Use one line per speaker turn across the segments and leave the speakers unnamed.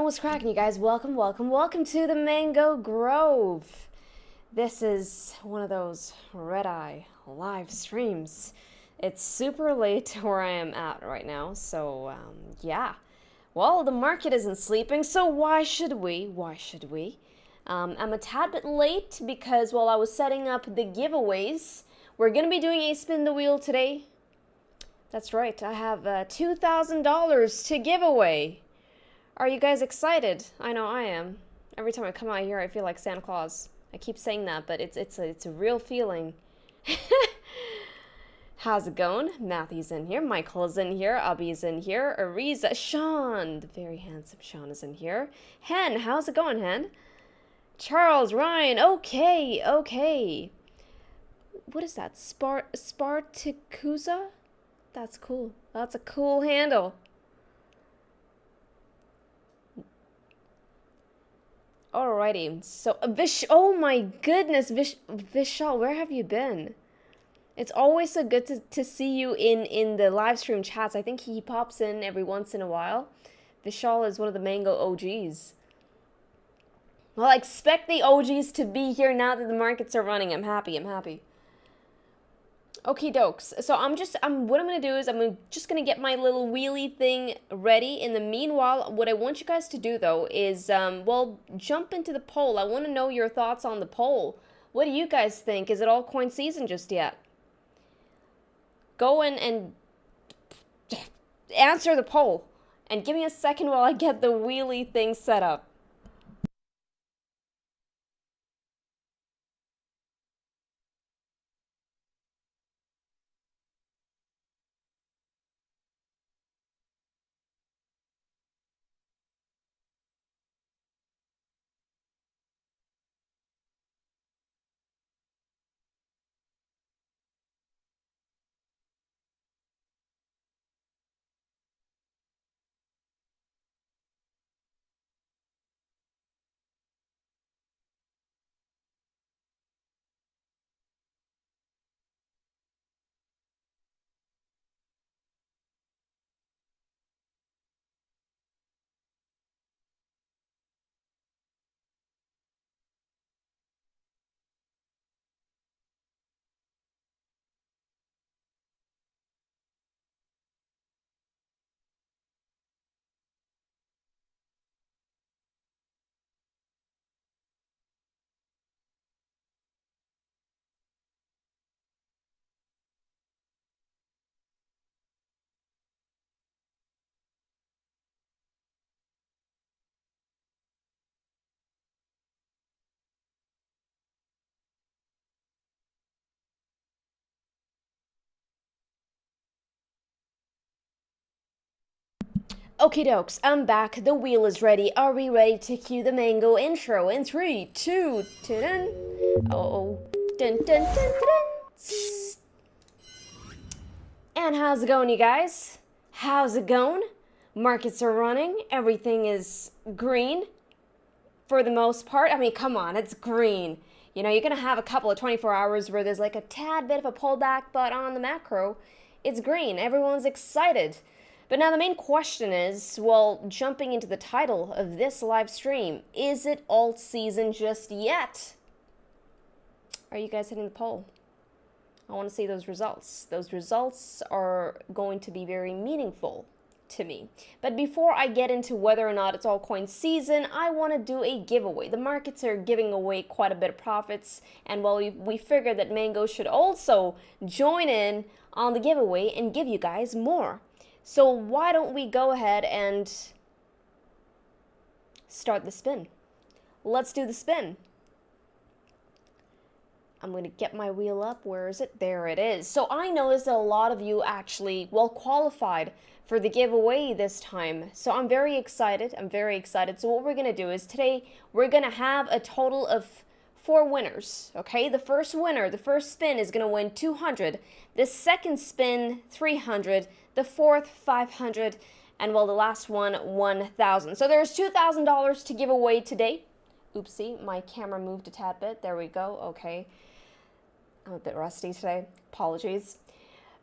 And what's cracking, you guys? Welcome to the Mango Grove. This is one of those red-eye live streams. It's super late where I am at right now, so yeah. Well, the market isn't sleeping, so why should we? I'm a tad bit late because while I was setting up the giveaways, we're gonna be doing a spin the wheel today. That's right, I have $2,000 to give away. Are you guys excited? I know I am. Every time I come out here, I feel like Santa Claus. I keep saying that, but it's a real feeling. How's it going? Matthew's in here. Michael's in here. Abby's in here. Ariza, Sean, the very handsome Sean is in here. Hen, how's it going, Hen? Charles, Ryan. Okay. What is that? Spartacusa? That's cool. That's a cool handle. Alrighty, so oh my goodness, Vishal, where have you been? It's always so good to see you in the live stream chats. I think he pops in every once in a while. Vishal is one of the Mango OGs. Well, I expect the OGs to be here now that the markets are running. I'm happy. Okie dokes. So what I'm gonna do is I'm just gonna get my little wheelie thing ready. In the meanwhile, what I want you guys to do though is, well, jump into the poll. I want to know your thoughts on the poll. What do you guys think? Is it altcoin season just yet? Go in and answer the poll. And give me a second while I get the wheelie thing set up. Okie dokes, I'm back. The wheel is ready. Are we ready to cue the Mango intro in 3, 2, dun? Oh, dun. And how's it going, you guys? How's it going? Markets are running. Everything is green for the most part. I mean, come on, it's green. You know, you're gonna have a couple of 24 hours where there's like a tad bit of a pullback, but on the macro, it's green. Everyone's excited. But now the main question is, well, jumping into the title of this live stream, is it alt season just yet? Are you guys hitting the poll? I want to see those results. Those results are going to be very meaningful to me. But before I get into whether or not it's altcoin season, I want to do a giveaway. The markets are giving away quite a bit of profits, and well, we figured that Mango should also join in on the giveaway and give you guys more. So why don't we go ahead and start the spin? Let's do the spin. I'm going to get my wheel up. Where is it? There it is. So I noticed that a lot of you actually, well, qualified for the giveaway this time. So I'm very excited. So what we're going to do is today we're going to have a total of 4 winners, okay? The first winner, the first spin is going to win 200. The second spin, 300. The fourth, 500. And well, the last one, 1,000. So there's $2,000 to give away today. Oopsie, my camera moved a tad bit. There we go. Okay. I'm a bit rusty today. Apologies.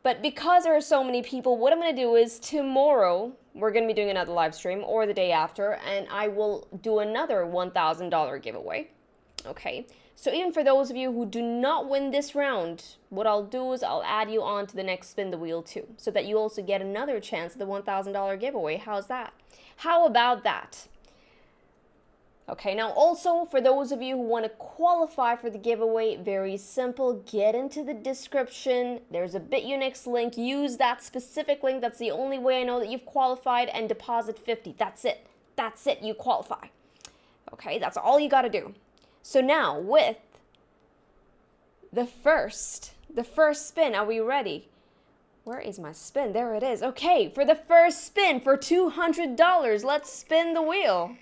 But because there are so many people, what I'm going to do is tomorrow, we're going to be doing another live stream or the day after, and I will do another $1,000 giveaway. Okay, so even for those of you who do not win this round, what I'll do is I'll add you on to the next spin the wheel too, so that you also get another chance at the $1,000 giveaway. How's that? How about that? Okay, now also for those of you who want to qualify for the giveaway, very simple, get into the description. There's a Bitunix link. Use that specific link. That's the only way I know that you've qualified, and deposit 50. That's it. That's it. You qualify. Okay, that's all you got to do. So now with the first spin, are we ready? Where is my spin? There it is. Okay, for the first spin for $200, let's spin the wheel.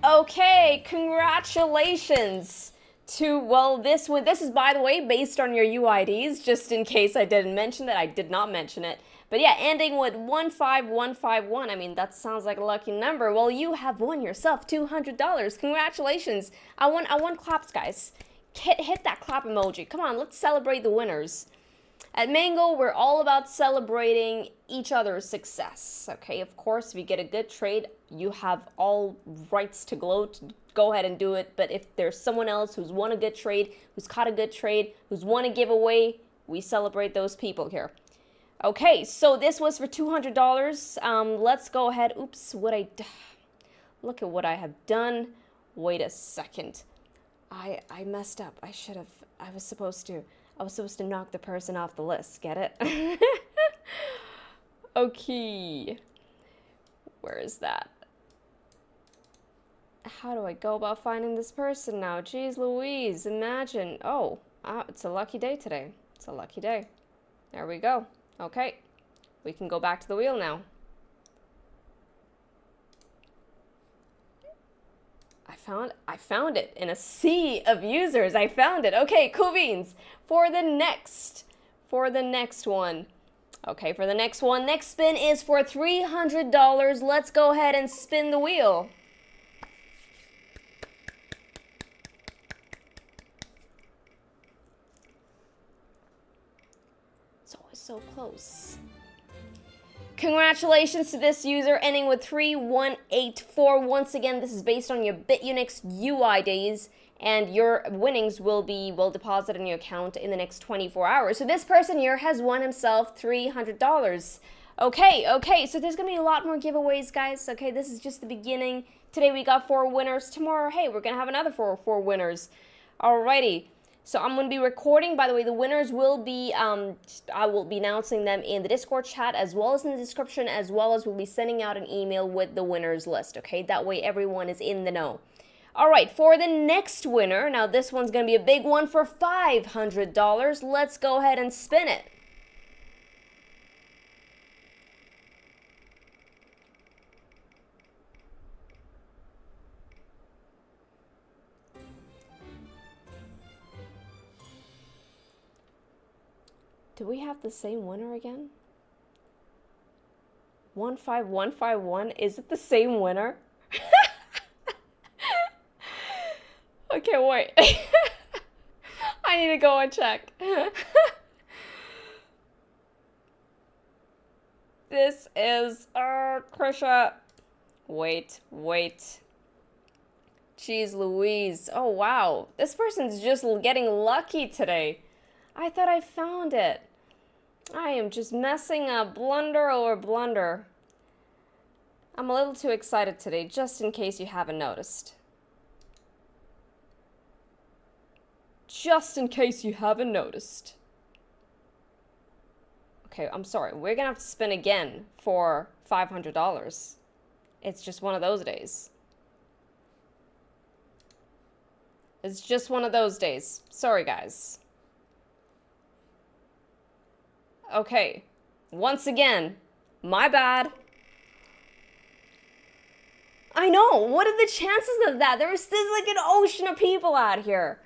Okay, congratulations to, well, this one. This is, by the way, based on your UIDs, just in case I didn't mention that. I did not mention it. But yeah, ending with 15151. I mean, that sounds like a lucky number. Well, you have won yourself $200. Congratulations. I want claps, guys. Hit that clap emoji. Come on, let's celebrate the winners. At Mango, we're all about celebrating each other's success. Okay, of course, if you get a good trade, you have all rights to go ahead and do it. But if there's someone else who's won a good trade, who's caught a good trade, who's won a giveaway, we celebrate those people here. Okay, so this was for $200. Let's go ahead. Oops, look at what I have done. Wait a second. I messed up. I was supposed to knock the person off the list. Get it? Okay. Where is that? How do I go about finding this person now? Jeez Louise, imagine. Oh, it's a lucky day today. It's a lucky day. There we go. Okay. We can go back to the wheel now. I found it in a sea of users. I found it. Okay, cool beans. For the next one. Okay, for the next one, next spin is for $300. Let's go ahead and spin the wheel. It's always so close. Congratulations to this user ending with 3184. Once again, this is based on your Bitunix UIDs, and your winnings will be deposited in your account in the next 24 hours. So this person here has won himself $300. Okay, so there's gonna be a lot more giveaways, guys. Okay, this is just the beginning. Today we got 4 winners. Tomorrow, hey, we're gonna have another four winners. Alrighty. So I'm going to be recording, by the way, the winners will be, I will be announcing them in the Discord chat as well as in the description, as well as we'll be sending out an email with the winners list, okay? That way everyone is in the know. All right, for the next winner, now this one's going to be a big one for $500. Let's go ahead and spin it. Do we have the same winner again? 15151, is it the same winner? Okay, wait. I need to go and check. This is, Krisha. Wait. Jeez Louise. Oh, wow. This person's just getting lucky today. I thought I found it. I am just messing up blunder over blunder. I'm a little too excited today, just in case you haven't noticed. Just in case you haven't noticed. Okay, I'm sorry. We're gonna have to spin again for $500. It's just one of those days. It's just one of those days. Sorry, guys. Okay, once again, my bad. I know, what are the chances of that? There's like an ocean of people out here.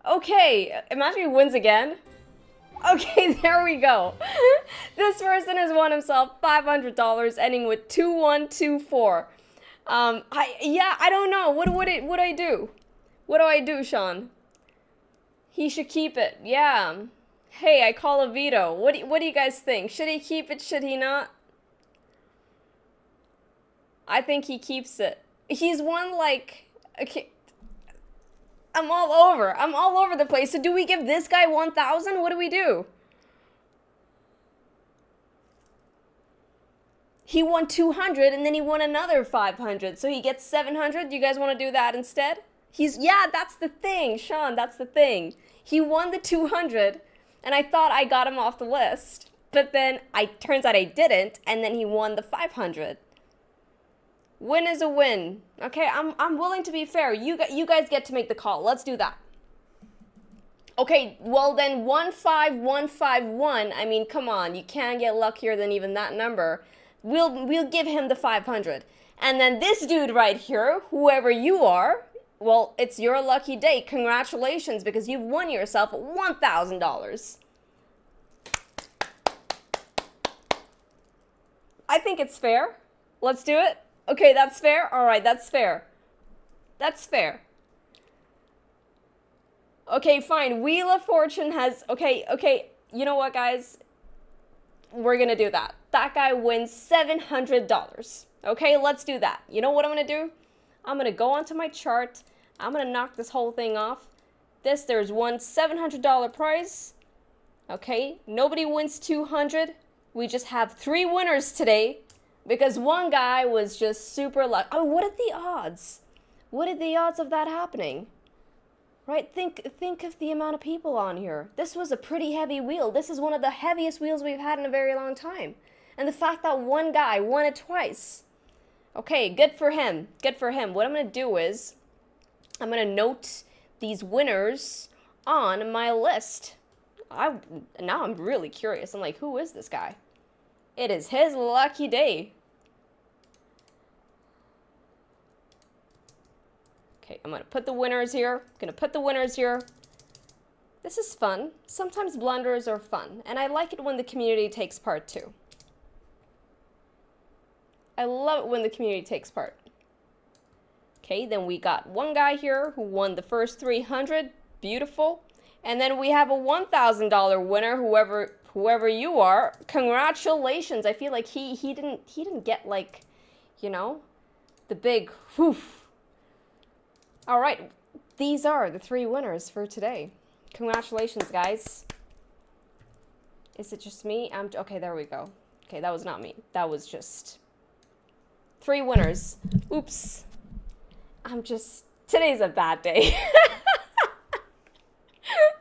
Okay, imagine he wins again. Okay, there we go. This person has won himself $500, ending with 2124. I don't know, what would I do? What do I do, Sean? He should keep it. Yeah. Hey, I call a veto. What do you guys think? Should he keep it? Should he not? I think he keeps it. He's won like... Okay, I'm all over the place. So do we give this guy 1,000? What do we do? He won 200 and then he won another 500. So he gets 700. You guys want to do that instead? Yeah, that's the thing, Sean, that's the thing. He won the 200 and I thought I got him off the list. But then turns out I didn't, and then he won the 500. Win is a win. Okay, I'm willing to be fair. You guys get to make the call. Let's do that. Okay, well then 15151. I mean, come on, you can't get luckier than even that number. We'll give him the 500. And then this dude right here, whoever you are, well, it's your lucky day. Congratulations, because you've won yourself $1,000. I think it's fair. Let's do it. Okay, that's fair. All right, that's fair. That's fair. Okay, fine. Wheel of Fortune has... Okay. You know what, guys? We're going to do that. That guy wins $700. Okay, let's do that. You know what I'm going to do? I'm going to go onto my chart. I'm going to knock this whole thing off. There's one $700 prize. Okay, nobody wins 200. We just have 3 winners today because one guy was just super lucky. Oh, what are the odds? What are the odds of that happening? Right, think of the amount of people on here. This was a pretty heavy wheel. This is one of the heaviest wheels we've had in a very long time. And the fact that one guy won it twice. Okay, good for him. Good for him. What I'm going to do is I'm going to note these winners on my list. Now I'm really curious. I'm like, who is this guy? It is his lucky day. Okay, I'm going to put the winners here. This is fun. Sometimes blunders are fun, and I like it when the community takes part too. I love it when the community takes part. Okay, then we got one guy here who won the first 300. Beautiful. And then we have a $1,000 winner, whoever you are. Congratulations. I feel like he didn't get, like, you know, the big whew. All right, these are the 3 winners for today. Congratulations, guys. Is it just me? Okay, there we go. Okay, that was not me. That was just 3 winners. Oops. Today's a bad day.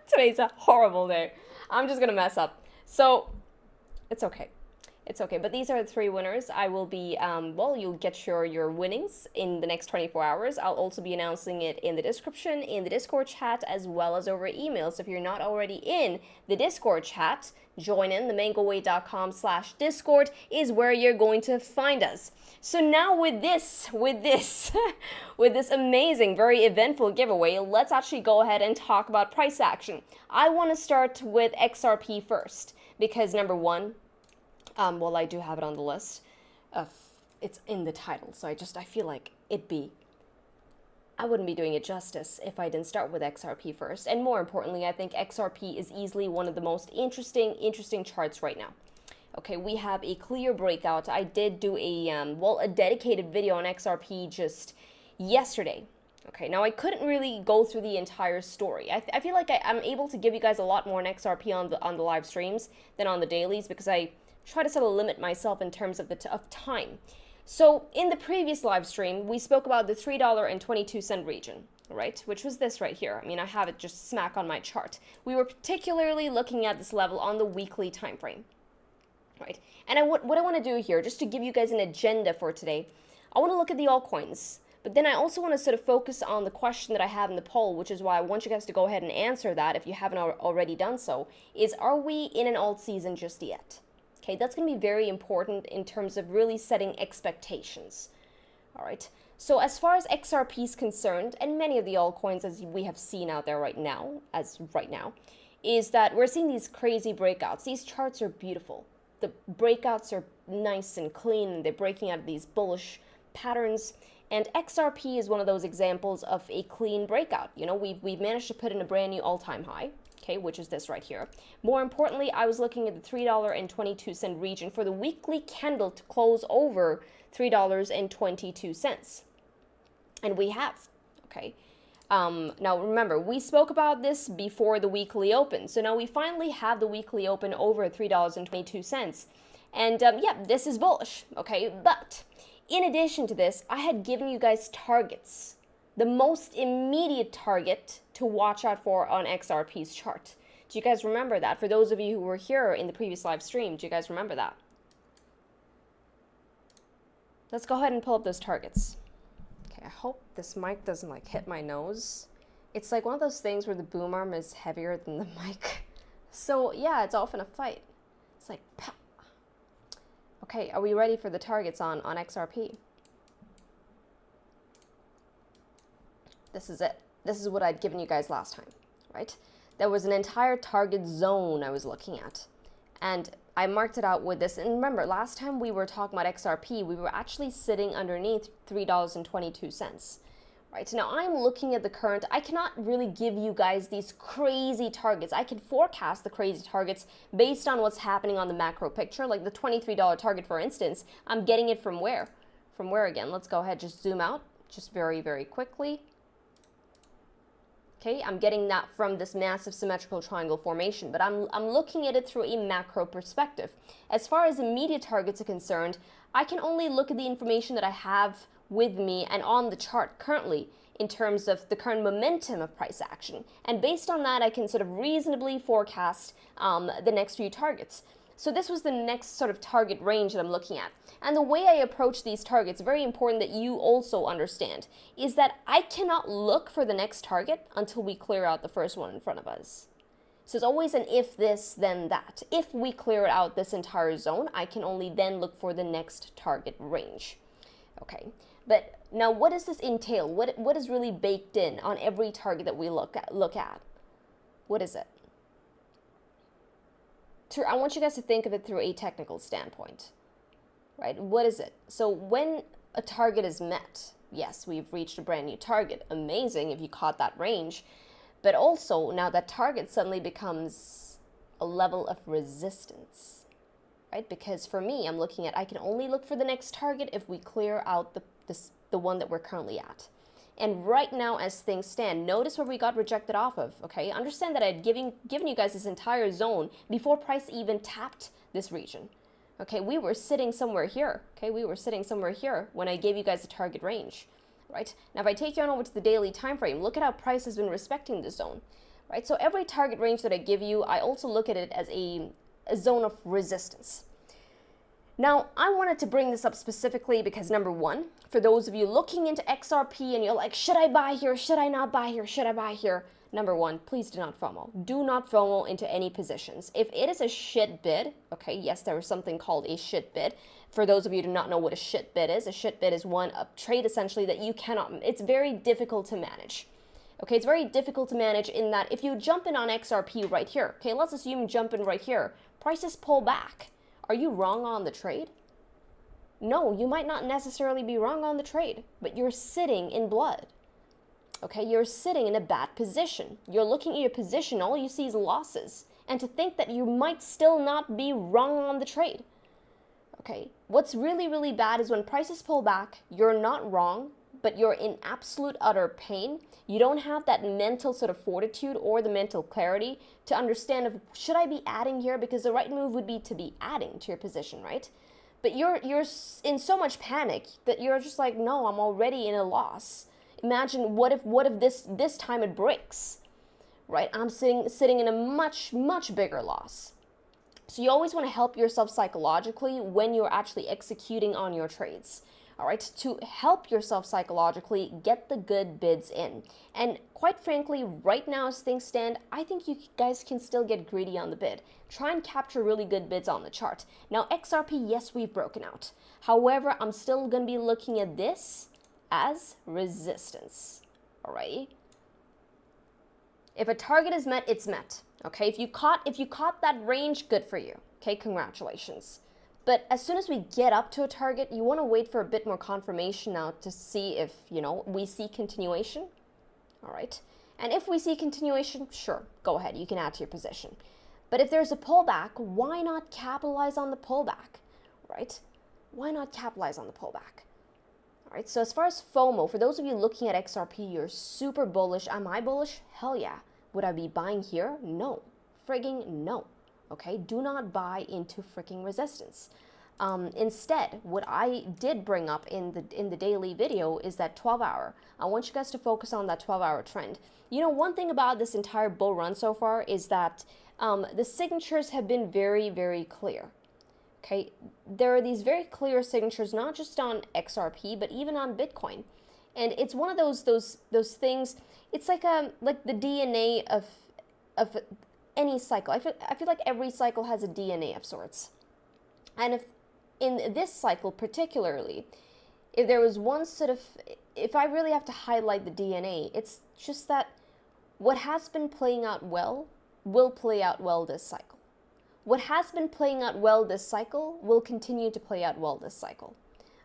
Today's a horrible day. I'm just gonna mess up. So, it's okay. It's okay, but these are the 3 winners. I will be, well, you'll get your winnings in the next 24 hours. I'll also be announcing it in the description, in the Discord chat, as well as over email. So if you're not already in the Discord chat, join in. themangoway.com/Discord is where you're going to find us. So now with this amazing, very eventful giveaway, let's actually go ahead and talk about price action. I want to start with XRP first, because number one, well, I do have it on the list. It's in the title, so I feel like I wouldn't be doing it justice if I didn't start with XRP first. And more importantly, I think XRP is easily one of the most interesting charts right now. Okay, we have a clear breakout. I did do a dedicated video on XRP just yesterday. Okay, now I couldn't really go through the entire story. I feel like I'm able to give you guys a lot more on XRP on the live streams than on the dailies, because I try to sort of limit myself in terms of of time. So in the previous live stream, we spoke about the $3.22 region, right? Which was this right here. I mean, I have it just smack on my chart. We were particularly looking at this level on the weekly time frame, right? And what I want to do here, just to give you guys an agenda for today, I want to look at the altcoins. But then I also want to sort of focus on the question that I have in the poll, which is why I want you guys to go ahead and answer that if you haven't already done so, is are we in an alt season just yet? Okay, that's going to be very important in terms of really setting expectations. All right, so as far as XRP is concerned, and many of the altcoins as we have seen out there right now, is that we're seeing these crazy breakouts. These charts are beautiful. The breakouts are nice and clean, and they're breaking out of these bullish patterns. And XRP is one of those examples of a clean breakout. You know, we've managed to put in a brand new all-time high, okay, which is this right here. More importantly, I was looking at the $3.22 region for the weekly candle to close over $3.22. And we have, okay. Now remember, we spoke about this before the weekly open. So now we finally have the weekly open over $3.22. And yeah, this is bullish, okay? But in addition to this, I had given you guys targets. The most immediate target to watch out for on XRP's chart. Do you guys remember that? For those of you who were here in the previous live stream, do you guys remember that? Let's go ahead and pull up those targets. Okay, I hope this mic doesn't like hit my nose. It's like one of those things where the boom arm is heavier than the mic. So yeah, it's often a fight. It's like, pow. Okay, are we ready for the targets on XRP? This is it. This is what I'd given you guys last time, right? There was an entire target zone I was looking at. And I marked it out with this. And remember, last time we were talking about XRP, we were actually sitting underneath $3.22. Right, so now I'm looking at the current. I cannot really give you guys these crazy targets. I can forecast the crazy targets based on what's happening on the macro picture, like the $23 target, for instance. I'm getting it from where? From where again? Let's go ahead, just zoom out, just very, very quickly. Okay, I'm getting that from this massive symmetrical triangle formation, but I'm looking at it through a macro perspective. As far as immediate targets are concerned, I can only look at the information that I have with me and on the chart currently in terms of the current momentum of price action. And based on that, I can sort of reasonably forecast the next few targets. So this was the next sort of target range that I'm looking at. And the way I approach these targets, very important that you also understand, is that I cannot look for the next target until we clear out the first one in front of us. So it's always an if this, then that. If we clear out this entire zone, I can only then look for the next target range. Okay, but now what does this entail? What is really baked in on every target that we look at? What is it? I want you guys to think of it through a technical standpoint, right? What is it? So when a target is met, yes, we've reached a brand new target. Amazing if you caught that range. But also now that target suddenly becomes a level of resistance, right? Because for me, I'm looking at, I can only look for the next target if we clear out the one that we're currently at. And right now, as things stand, notice where we got rejected off of, okay? Understand that I had given you guys this entire zone before price even tapped this region. Okay, we were sitting somewhere here, okay? We were sitting somewhere here when I gave you guys the target range, right? Now, if I take you on over to the daily time frame, look at how price has been respecting this zone, right? So every target range that I give you, I also look at it as a zone of resistance. Now, I wanted to bring this up specifically because number one, for those of you looking into XRP and you're like, should I buy here? Should I not buy here? Should I buy here? Number one, please do not FOMO. Do not FOMO into any positions. If it is a shit bid, okay, yes, there is something called a shit bid. For those of you who do not know what a shit bid is, a shit bid is a trade essentially that you cannot, it's very difficult to manage. Okay, it's very difficult to manage in that if you jump in on XRP right here, okay, let's assume you jump in right here, prices pull back. Are you wrong on the trade? No, you might not necessarily be wrong on the trade, but you're sitting in blood. Okay, you're sitting in a bad position. You're looking at your position, all you see is losses. And to think that you might still not be wrong on the trade. Okay, what's really, really bad is when prices pull back, you're not wrong, but you're in absolute utter pain. You don't have that mental sort of fortitude or the mental clarity to understand if, should I be adding here? Because the right move would be to be adding to your position, right? But you're in so much panic that you're just like, no, I'm already in a loss. Imagine what if this time it breaks, right? I'm sitting in a much, much bigger loss. So you always want to help yourself psychologically when you're actually executing on your trades. All right, to help yourself psychologically, get the good bids in. And quite frankly, right now as things stand, I think you guys can still get greedy on the bid. Try and capture really good bids on the chart. Now, XRP, yes, we've broken out. However, I'm still going to be looking at this as resistance. All right. If a target is met, it's met. Okay, if you caught that range, good for you. Okay, congratulations. But as soon as we get up to a target, you want to wait for a bit more confirmation now to see if, you know, we see continuation. All right. And if we see continuation, sure, go ahead. You can add to your position. But if there's a pullback, why not capitalize on the pullback, right? Why not capitalize on the pullback? All right. So as far as FOMO, for those of you looking at XRP, you're super bullish. Am I bullish? Hell yeah. Would I be buying here? No. Frigging no. Okay, do not buy into freaking resistance. Instead, what I did bring up in the daily video is that 12-hour. I want you guys to focus on that 12-hour trend. You know, one thing about this entire bull run so far is that the signatures have been very, very clear. Okay, there are these very clear signatures, not just on XRP, but even on Bitcoin. And it's one of those things. It's like the DNA of any cycle. I feel like every cycle has a DNA of sorts. And if in this cycle particularly, if there was one sort of, if I really have to highlight the DNA, it's just that what has been playing out well will play out well this cycle. What has been playing out well this cycle will continue to play out well this cycle.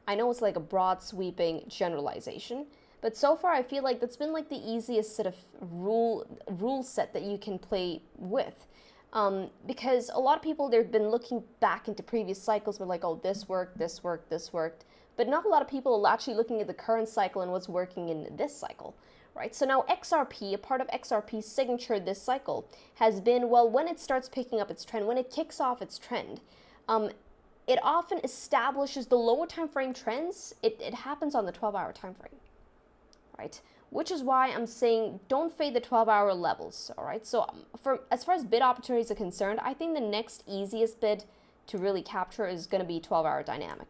I know it's like a broad sweeping generalization, but so far I feel like that's been like the easiest sort of rule set that you can play with. Because a lot of people, they've been looking back into previous cycles, were like, oh, this worked, this worked, this worked. But not a lot of people are actually looking at the current cycle and what's working in this cycle, right? So now XRP, a part of XRP's signature this cycle has been, well, when it starts picking up its trend, when it kicks off its trend, it often establishes the lower time frame trends. It happens on the 12-hour time frame. Right? Which is why I'm saying don't fade the 12-hour levels, all right? So as far as bid opportunities are concerned, I think the next easiest bid to really capture is going to be 12-hour dynamic.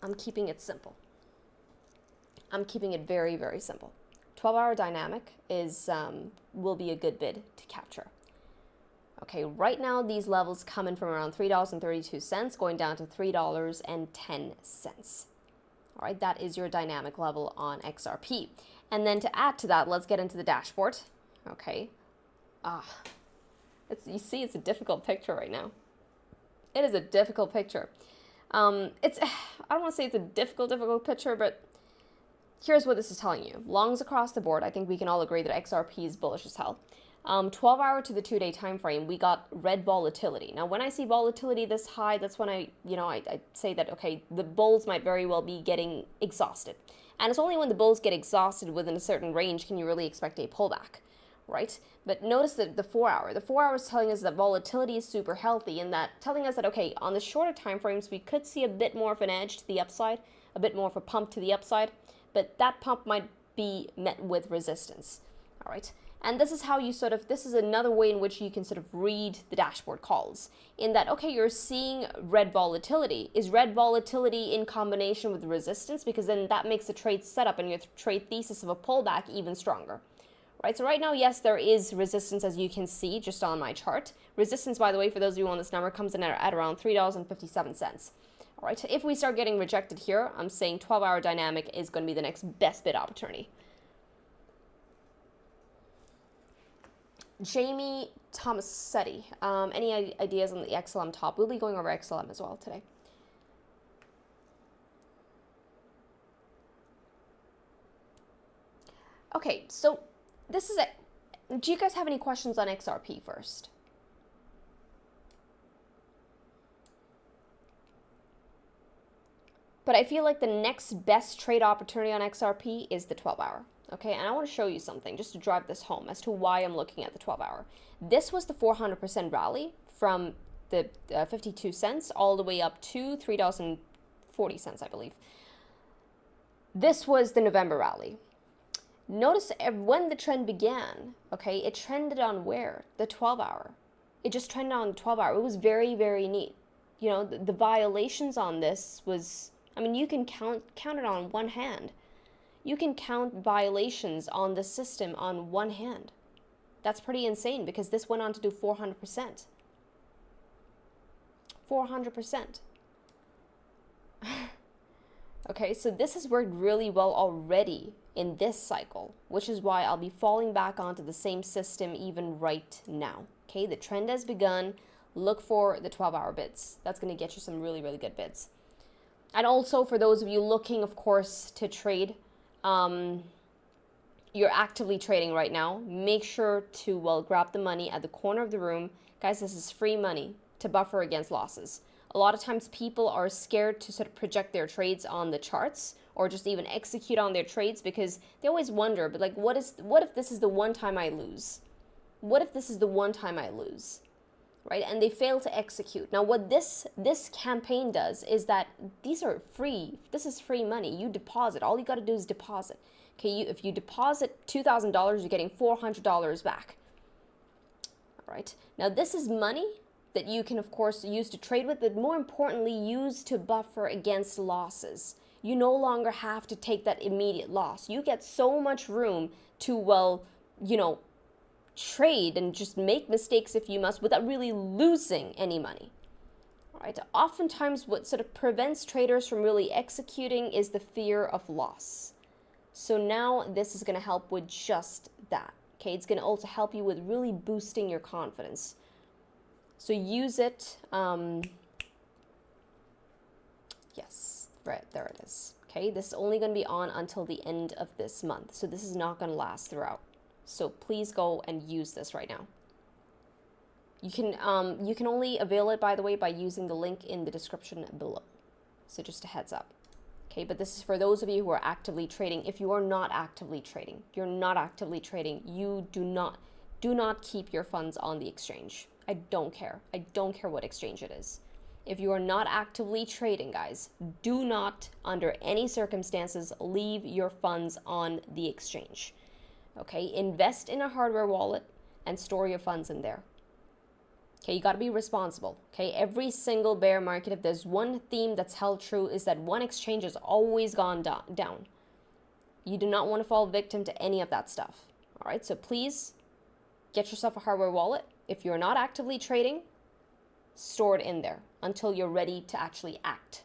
I'm keeping it simple. I'm keeping it very, very simple. 12-hour dynamic is will be a good bid to capture. Okay, right now these levels come in from around $3.32 going down to $3.10. All right, that is your dynamic level on XRP. And then to add to that, let's get into the dashboard. Okay. You see, it's a difficult picture right now. It is a difficult picture. I don't want to say it's a difficult picture, but here's what this is telling you. Longs across the board, I think we can all agree that XRP is bullish as hell. 12-hour to the 2-day time frame, we got red volatility. Now, when I see volatility this high, that's when I say that, okay, the bulls might very well be getting exhausted. And it's only when the bulls get exhausted within a certain range can you really expect a pullback, right? But notice that the 4-hour. The 4-hour is telling us that volatility is super healthy, and that telling us that, okay, on the shorter time frames, we could see a bit more of an edge to the upside, a bit more of a pump to the upside, but that pump might be met with resistance, all right? And this is how you this is another way in which you can sort of read the dashboard calls. In that, okay, you're seeing red volatility. Is red volatility in combination with resistance? Because then that makes the trade setup and your trade thesis of a pullback even stronger. Right, so right now, yes, there is resistance, as you can see just on my chart. Resistance, by the way, for those of you on this number, comes in at around $3.57. All right, so if we start getting rejected here, I'm saying 12-hour dynamic is going to be the next best bid opportunity. Jamie Tomasetti, any ideas on the XLM top? We'll be going over XLM as well today. Okay, so this is it. Do you guys have any questions on XRP first? But I feel like the next best trade opportunity on XRP is the 12-hour. Okay, and I want to show you something just to drive this home as to why I'm looking at the 12-hour. This was the 400% rally from the 52 cents all the way up to $3.40, I believe. This was the November rally. Notice when the trend began, okay, it trended on where? The 12-hour. It just trended on the 12-hour. It was very, very neat. You know, the violations on this was, I mean, you can count it on one hand. You can count violations on the system on one hand. That's pretty insane because this went on to do 400%. 400%. Okay, so this has worked really well already in this cycle, which is why I'll be falling back onto the same system even right now. Okay, the trend has begun. look for the 12-hour bids. That's going to get you some really, really good bids. And also for those of you looking, of course, to trade, you're actively trading right now, make sure to, well, grab the money at the corner of the room. Guys, this is free money to buffer against losses. A lot of times people are scared to sort of project their trades on the charts or just even execute on their trades because they always wonder, but like, what if this is the one time I lose? What if this is the one time I lose? Right? And they fail to execute. Now, what this campaign does is that these are free. This is free money. You deposit. All you got to do is deposit. Okay, if you deposit $2,000, you're getting $400 back. All right. Now, this is money that you can, of course, use to trade with, but more importantly, use to buffer against losses. You no longer have to take that immediate loss. You get so much room to, well, you know, trade and just make mistakes if you must without really losing any money. All right. Oftentimes, what sort of prevents traders from really executing is the fear of loss. So now this is going to help with just that. Okay, it's going to also help you with really boosting your confidence. So use it. Yes, right there it is. Okay, this is only going to be on until the end of this month. So this is not going to last throughout. So please go and use this right now. You can only avail it, by the way, by using the link in the description below. So just a heads up. Okay, but this is for those of you who are actively trading. If you are not actively trading, you do not keep your funds on the exchange. I don't care. I don't care what exchange it is. If you are not actively trading, guys, do not, under any circumstances, leave your funds on the exchange. Okay, invest in a hardware wallet and store your funds in there. Okay, you got to be responsible. Okay, every single bear market, if there's one theme that's held true, is that one exchange has always gone down. You do not want to fall victim to any of that stuff. All right, so please get yourself a hardware wallet. If you're not actively trading, store it in there until you're ready to actually act.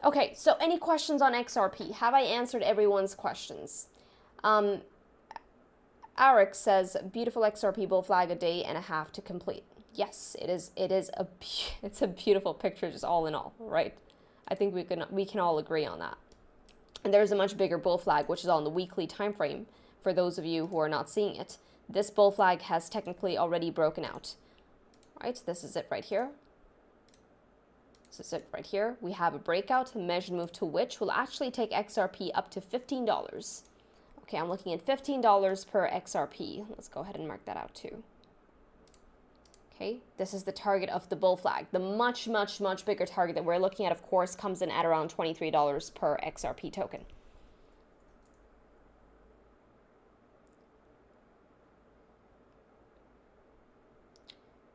Okay, so any questions on XRP? Have I answered everyone's questions? Arik says, beautiful XRP bull flag, a day and a half to complete. Yes, it is. It's a beautiful picture, just all in all, right? I think we can all agree on that. And there's a much bigger bull flag, which is on the weekly time frame. For those of you who are not seeing it, this bull flag has technically already broken out. Right? This is it right here. This is it right here. We have a breakout, a measured move to which will actually take XRP up to $15. Okay, I'm looking at $15 per XRP. Let's go ahead and mark that out too. Okay, this is the target of the bull flag. The much, much, much bigger target that we're looking at, of course, comes in at around $23 per XRP token.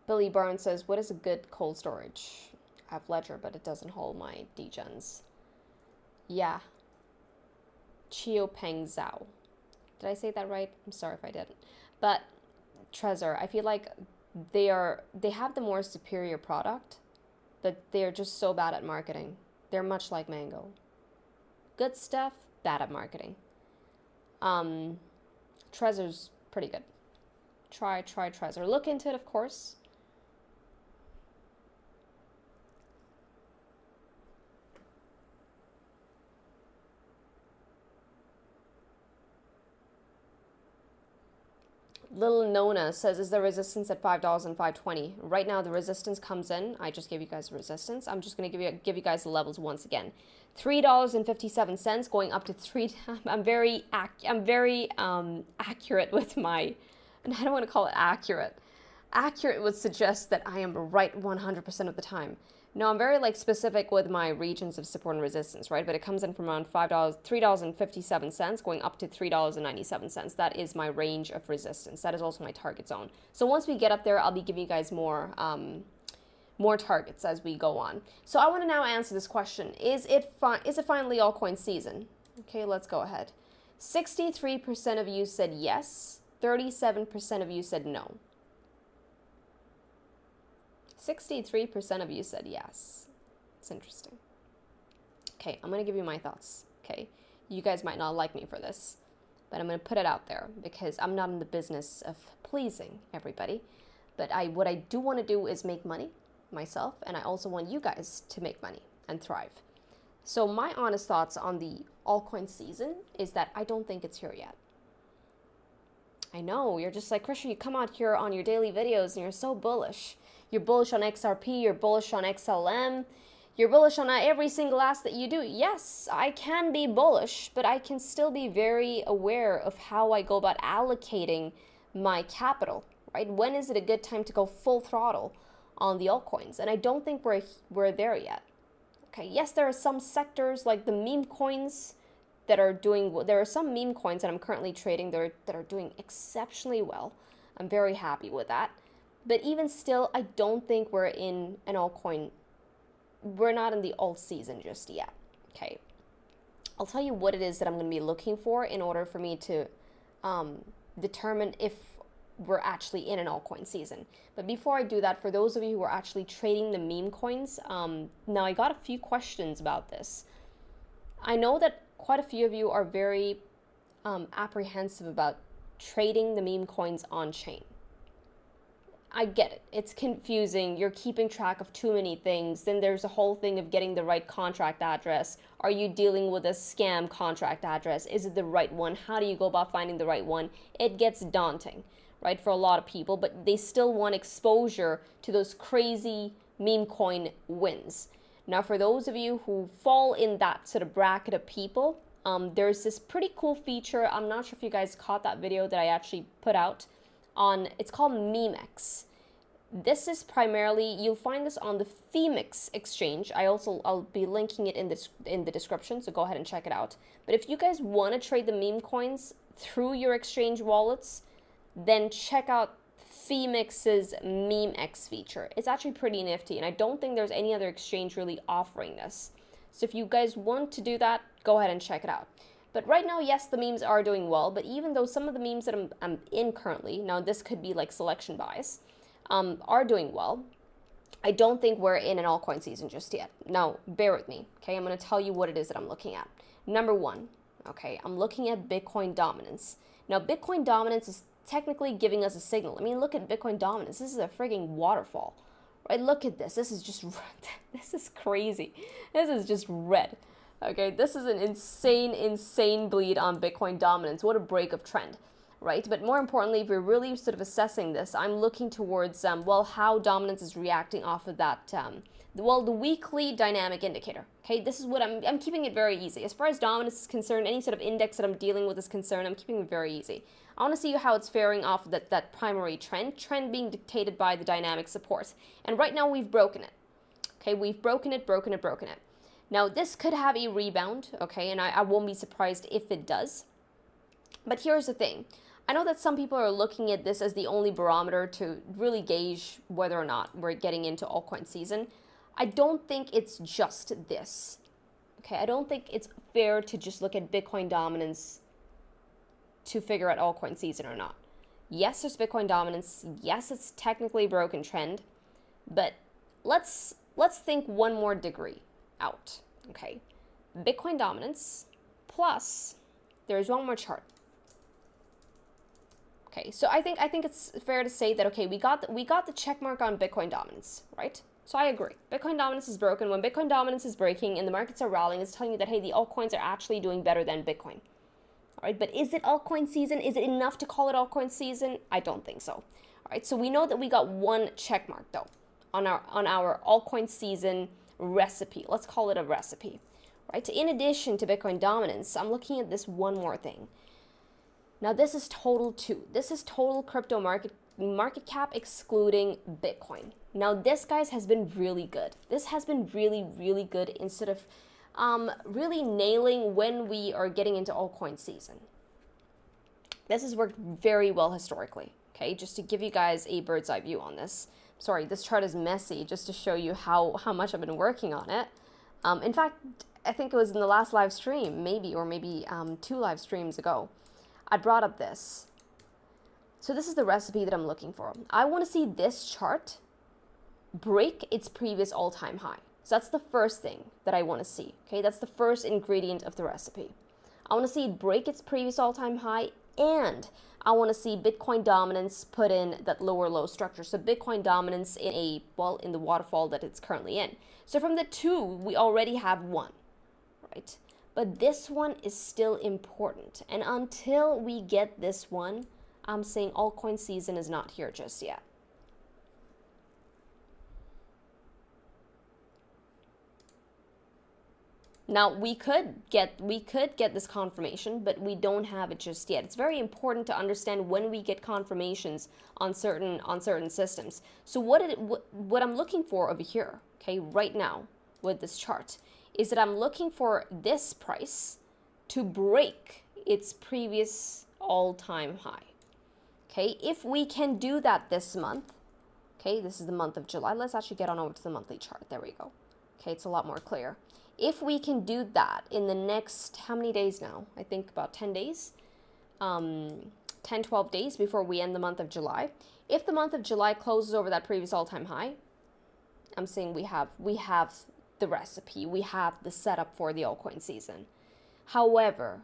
Billy Barnes says, what is a good cold storage? I have Ledger, but it doesn't hold my degens. Yeah. Chiu Peng Zhao. Did I say that right? I'm sorry if I didn't. But Trezor, I feel like they have the more superior product, but they're just so bad at marketing. They're much like Mango. Good stuff, bad at marketing. Trezor's pretty good. Try Trezor. Look into it, of course. Little Nona says, is there resistance at $5 and $5.20? Right now, the resistance comes in. I just gave you guys resistance. I'm just going to give you guys the levels once again. $3.57 going up to $3. I'm very accurate with my, and I don't want to call it accurate. Accurate would suggest that I am right 100% of the time. No, I'm very specific with my regions of support and resistance, right? But it comes in from around $3.57 going up to $3.97. That is my range of resistance. That is also my target zone. So once we get up there, I'll be giving you guys more targets as we go on. So I want to now answer this question. Is it finally altcoin season? Okay, let's go ahead. 63% of you said yes. 37% of you said no. 63% of you said yes. It's interesting. Okay, I'm going to give you my thoughts. Okay, you guys might not like me for this, but I'm going to put it out there because I'm not in the business of pleasing everybody. But what I do want to do is make money myself, and I also want you guys to make money and thrive. So my honest thoughts on the altcoin season is that I don't think it's here yet. I know, you're just like, Krisha, you come out here on your daily videos and you're so bullish. You're bullish on XRP, you're bullish on XLM, you're bullish on every single ask that you do. Yes, I can be bullish, but I can still be very aware of how I go about allocating my capital, right? When is it a good time to go full throttle on the altcoins? And I don't think we're there yet. Okay, yes, there are some sectors like the meme coins that are doing, there are some meme coins that I'm currently trading that are doing exceptionally well. I'm very happy with that. But even still, I don't think we're in an altcoin. We're not in the alt season just yet. Okay, I'll tell you what it is that I'm going to be looking for in order for me to determine if we're actually in an altcoin season. But before I do that, for those of you who are actually trading the meme coins, now I got a few questions about this. I know that quite a few of you are very apprehensive about trading the meme coins on chain. I get it. It's confusing. You're keeping track of too many things. Then there's a whole thing of getting the right contract address. Are you dealing with a scam contract address? Is it the right one? How do you go about finding the right one? It gets daunting, right, for a lot of people, but they still want exposure to those crazy meme coin wins. Now, for those of you who fall in that sort of bracket of people, there's this pretty cool feature. I'm not sure if you guys caught that video that I actually put out on, it's called Memex. This is primarily, you'll find this on the Femix exchange. I'll be linking it in the description, so go ahead and check it out. But if you guys want to trade the meme coins through your exchange wallets, then check out Femix's Memex feature. It's actually pretty nifty, and I don't think there's any other exchange really offering this. So if you guys want to do that, go ahead and check it out. But right now, yes, the memes are doing well, but even though some of the memes that I'm in currently, now this could be like selection bias, are doing well, I don't think we're in an altcoin season just yet. Now, bear with me, okay? I'm going to tell you what it is that I'm looking at. Number one, okay, I'm looking at Bitcoin dominance. Now, Bitcoin dominance is technically giving us a signal. I mean, look at Bitcoin dominance. This is a frigging waterfall, right? Look at this. This is just, this is crazy. This is just red. Okay, this is an insane bleed on Bitcoin dominance. What a break of trend, right? But more importantly, if we're really sort of assessing this, I'm looking towards, well, how dominance is reacting off of that, the weekly dynamic indicator. Okay, this is what I'm keeping it very easy. As far as dominance is concerned, any sort of index that I'm dealing with is concerned, I'm keeping it very easy. I want to see how it's faring off of that primary trend being dictated by the dynamic support. And right now we've broken it. Okay, we've broken it. Now, this could have a rebound, okay, and I won't be surprised if it does. But here's the thing. I know that some people are looking at this as the only barometer to really gauge whether or not we're getting into altcoin season. I don't think it's just this, okay? I don't think it's fair to just look at Bitcoin dominance to figure out altcoin season or not. Yes, there's Bitcoin dominance. Yes, it's technically a broken trend. But let's think one more degree out, okay? Bitcoin dominance plus there's one more chart. Okay, so I think it's fair to say that, okay, we got the check mark on Bitcoin dominance, right? So I agree. Bitcoin dominance is broken. When Bitcoin dominance is breaking and the markets are rallying, it's telling you that, hey, the altcoins are actually doing better than Bitcoin. All right, but is it altcoin season? Is it enough to call it altcoin season? I don't think so. All right, so we know that we got one check mark though on our altcoin season recipe. Let's call it a recipe, right? In addition to Bitcoin dominance, I'm looking at this one more thing. Now, this is total too. This is total crypto market cap excluding Bitcoin. Now, this, guys, has been really good. This has been really good instead of really nailing when we are getting into altcoin season. This has worked very well historically, okay? Just to give you guys a bird's eye view on this. Sorry, this chart is messy, just to show you how much I've been working on it. In fact, I think it was in the last live stream, maybe 2 live streams ago, I brought up this. So this is the recipe that I'm looking for. I want to see this chart break its previous all-time high. So that's the first thing that I want to see, okay? That's the first ingredient of the recipe. I want to see it break its previous all-time high, and I want to see Bitcoin dominance put in that lower low structure. So Bitcoin dominance in in the waterfall that it's currently in. So from the two, we already have one, right? But this one is still important. And until we get this one, I'm saying altcoin season is not here just yet. Now, we could get this confirmation, but we don't have it just yet. It's very important to understand when we get confirmations on certain systems. So what I'm looking for over here, okay, right now with this chart, is that I'm looking for this price to break its previous all-time high. Okay, if we can do that this month, okay, this is the month of July. Let's actually get on over to the monthly chart. There we go. Okay, it's a lot more clear. If we can do that in the next, how many days now? I think about 10 days, 10, 12 days before we end the month of July. If the month of July closes over that previous all-time high, I'm saying we have the recipe, we have the setup for the altcoin season. However,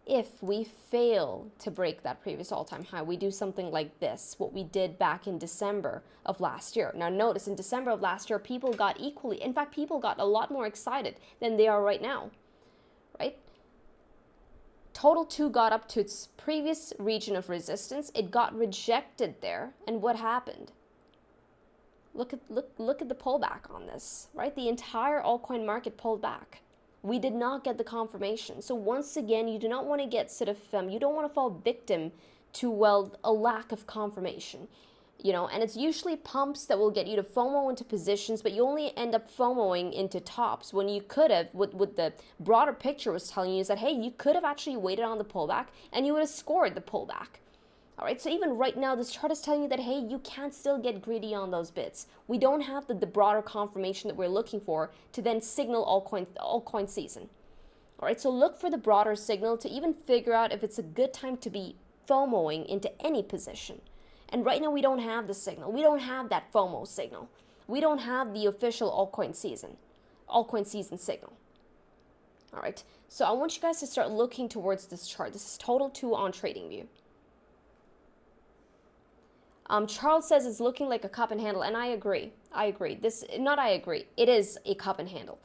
if we fail to break that previous all-time high, we do something like this, what we did back in December of last year. Now notice, in December of last year, people got in fact, people got a lot more excited than they are right now, right? Total 2 got up to its previous region of resistance. It got rejected there, and what happened? Look at the pullback on this, right? The entire altcoin market pulled back. We did not get the confirmation. So once again, you do not want to get you don't want to fall victim to, well, a lack of confirmation, you know, and it's usually pumps that will get you to FOMO into positions, but you only end up FOMOing into tops when you could have, what the broader picture was telling you is that, hey, you could have actually waited on the pullback and you would have scored the pullback. All right, so even right now, this chart is telling you that, hey, you can still get greedy on those bits. We don't have the broader confirmation that we're looking for to then signal altcoin season. All right, so look for the broader signal to even figure out if it's a good time to be FOMOing into any position. And right now, we don't have the signal. We don't have that FOMO signal. We don't have the official altcoin season signal. All right, so I want you guys to start looking towards this chart. This is total 2 on TradingView. Charles says it's looking like a cup and handle, and I agree. It is a cup and handle.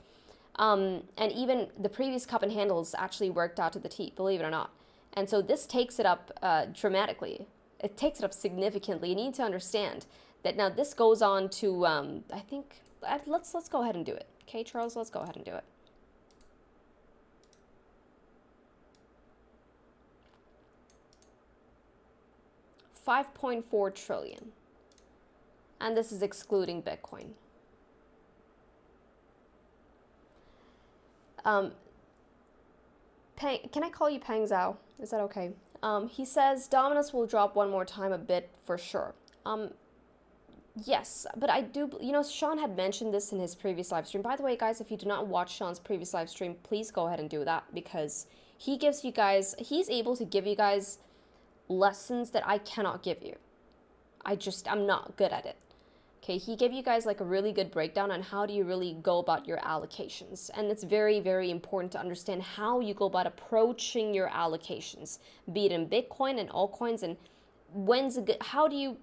And even the previous cup and handles actually worked out to the T, believe it or not. And so this takes it up dramatically. It takes it up significantly. You need to understand that now this goes on to, I think, let's go ahead and do it. Okay, Charles, let's go ahead and do it. $5.4 trillion. And this is excluding Bitcoin. Can I call you Peng Zhao? Is that okay? He says dominance will drop one more time a bit for sure. Yes, but I do, Sean had mentioned this in his previous live stream. By the way, guys, if you do not watch Sean's previous live stream, please go ahead and do that, because he gives you guys, he's able to give you guys lessons that I cannot give you. I'm not good at it. Okay, he gave you guys like a really good breakdown on how do you really go about your allocations. And it's very, very important to understand how you go about approaching your allocations, be it in Bitcoin and altcoins, and how do you,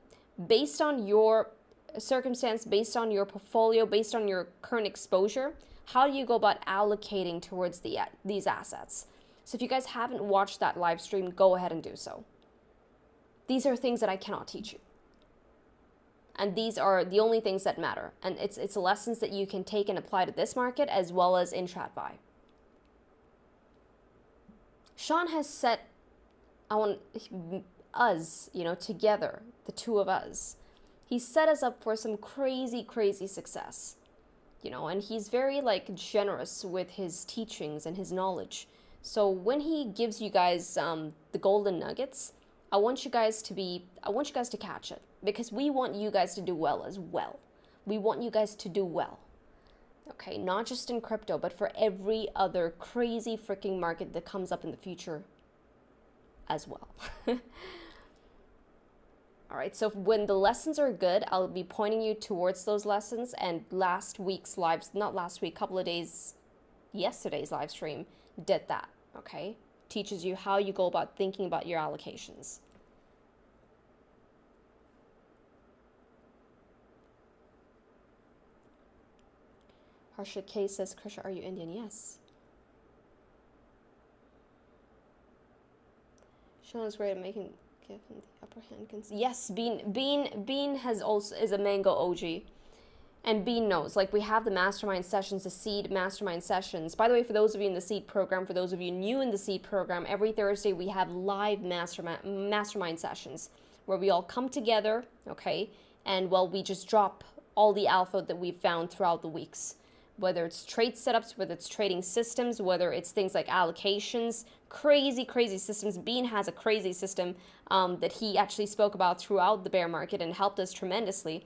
based on your circumstance, based on your portfolio, based on your current exposure, how do you go about allocating towards these assets? So if you guys haven't watched that live stream, go ahead and do so. These are things that I cannot teach you. And these are the only things that matter. And it's lessons that you can take and apply to this market as well as in TradFi. Sean has set us, together, the two of us. He set us up for some crazy, crazy success. And he's very generous with his teachings and his knowledge. So when he gives you guys the golden nuggets, I want you guys to catch it, because we want you guys to do well as well. We want you guys to do well. Okay, not just in crypto, but for every other crazy freaking market that comes up in the future as well. All right, so when the lessons are good, I'll be pointing you towards those lessons. And yesterday's live stream did that. okay? Teaches you how you go about thinking about your allocations. Harsha K says, Krisha, are you Indian? Yes. Sean is great at making given the upper hand. Yes, Bean has also is a mango OG. And Bean knows, like, we have the mastermind sessions, the seed mastermind sessions. By the way, for those of you in the seed program, for those of you new in the seed program, every Thursday we have live mastermind sessions where we all come together, okay? And, well, we just drop all the alpha that we've found throughout the weeks. Whether it's trade setups, whether it's trading systems, whether it's things like allocations, crazy, crazy systems. Bean has a crazy system that he actually spoke about throughout the bear market and helped us tremendously.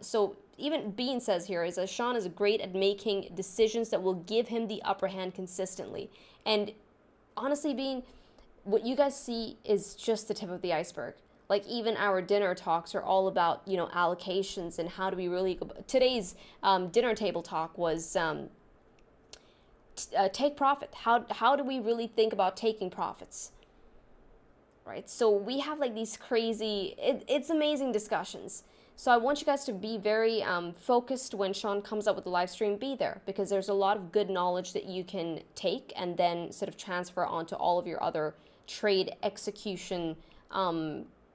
So even Bean says here is that Sean is great at making decisions that will give him the upper hand consistently. And honestly, Bean, what you guys see is just the tip of the iceberg. Like, even our dinner talks are all about, you know, allocations and how do we really go. Today's dinner table talk was take profit. How do we really think about taking profits? Right? So we have like these crazy, it's amazing discussions. So I want you guys to be very focused when Sean comes up with the live stream. Be there, because there's a lot of good knowledge that you can take and then sort of transfer onto all of your other trade execution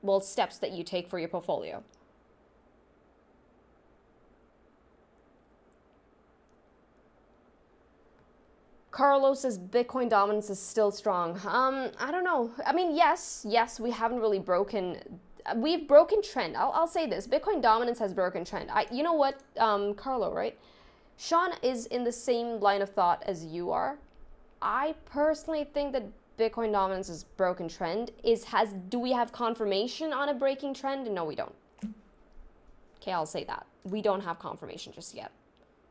well, steps that you take for your portfolio. Carlos says Bitcoin dominance is still strong. I don't know. I mean, yes, we haven't really broken. We've broken trend. I'll say this: Bitcoin dominance has broken trend. You know what, Carlo, right? Sean is in the same line of thought as you are. I personally think that Bitcoin dominance is broken trend. Do we have confirmation on a breaking trend? No, we don't. Okay, I'll say that. We don't have confirmation just yet.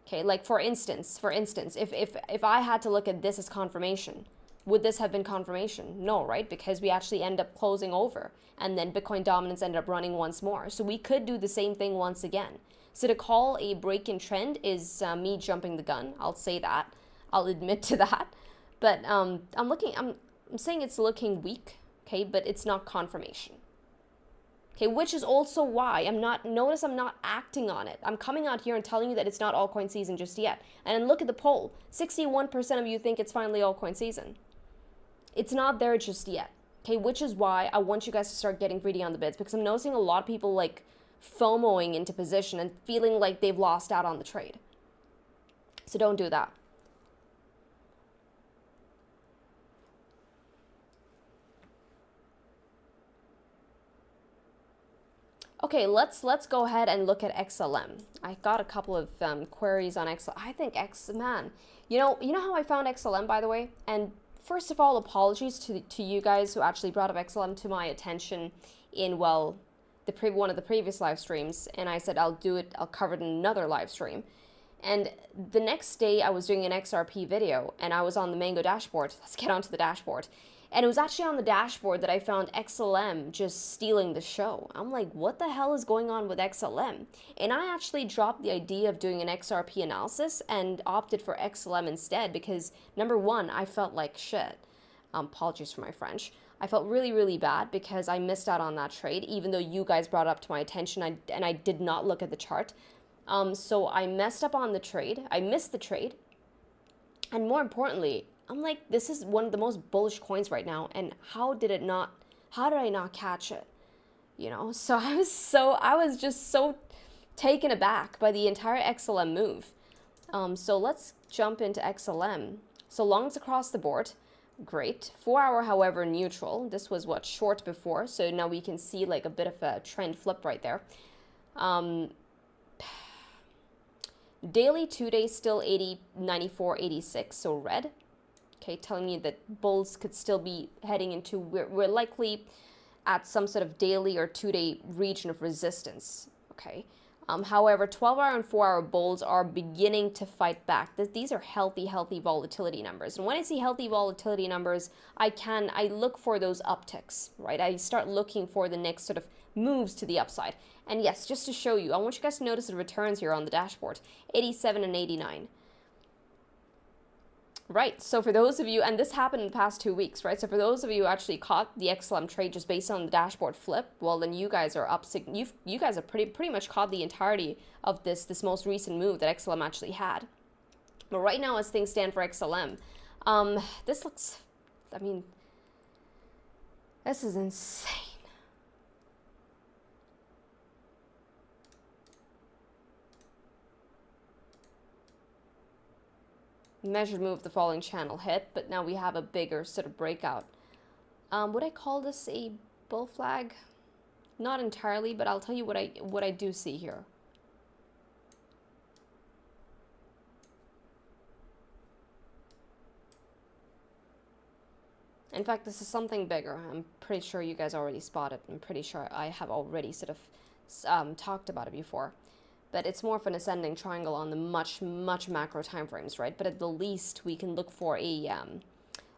Okay, like for instance, if I had to look at this as confirmation, would this have been confirmation? No, right? Because we actually end up closing over and then Bitcoin dominance ended up running once more. So we could do the same thing once again. So to call a break in trend is me jumping the gun. I'll say that. I'll admit to that. But I'm saying it's looking weak, okay, but it's not confirmation. Okay, which is also why I'm not acting on it. I'm coming out here and telling you that it's not altcoin season just yet. And then look at the poll. 61% of you think it's finally altcoin season. It's not there just yet. Okay, which is why I want you guys to start getting greedy on the bids, because I'm noticing a lot of people like FOMOing into position and feeling like they've lost out on the trade. So don't do that. Okay, let's go ahead and look at XLM. I got a couple of queries on XLM. I think man, you know how I found XLM, by the way? And first of all, apologies to you guys who actually brought up XLM to my attention in, well, one of the previous live streams, and I said I'll cover it in another live stream. And the next day I was doing an XRP video and I was on the Mango dashboard. Let's get onto the dashboard. And it was actually on the dashboard that I found XLM just stealing the show. I'm like, what the hell is going on with XLM? And I actually dropped the idea of doing an XRP analysis and opted for XLM instead because, number one, I felt like shit. Apologies for my French. I felt really, really bad because I missed out on that trade, even though you guys brought it up to my attention and I did not look at the chart. So I messed up on the trade. I missed the trade. And more importantly, I'm like, this is one of the most bullish coins right now, and how did I not catch it? You know, so I was just so taken aback by the entire XLM move. So let's jump into XLM. So longs across the board, great. 4 hour, however, neutral. This was what, short before, so now we can see like a bit of a trend flip right there. Daily 2 days still 80, 94, 86, so red. Okay, telling me that bulls could still be heading into, we're likely at some sort of daily or 2 day region of resistance. Okay, however, 12 hour and 4 hour bulls are beginning to fight back. These are healthy volatility numbers. And when I see healthy volatility numbers, I look for those upticks, right? I start looking for the next sort of moves to the upside. And yes, just to show you, I want you guys to notice the returns here on the dashboard, 87 and 89. Right, so for those of you, and this happened in the past 2 weeks, right? So for those of you who actually caught the XLM trade just based on the dashboard flip, well, then you guys are up. You guys have pretty much caught the entirety of this most recent move that XLM actually had. But right now, as things stand for XLM, this looks, I mean, this is insane. Measured move, the falling channel hit, but now we have a bigger sort of breakout. Would I call this a bull flag? Not entirely, but I'll tell you what I do see here. In fact, this is something bigger. I'm pretty sure you guys already spotted. I'm pretty sure I have already sort of talked about it before. But it's more of an ascending triangle on the much macro time frames, right? But at the least, we can look for a,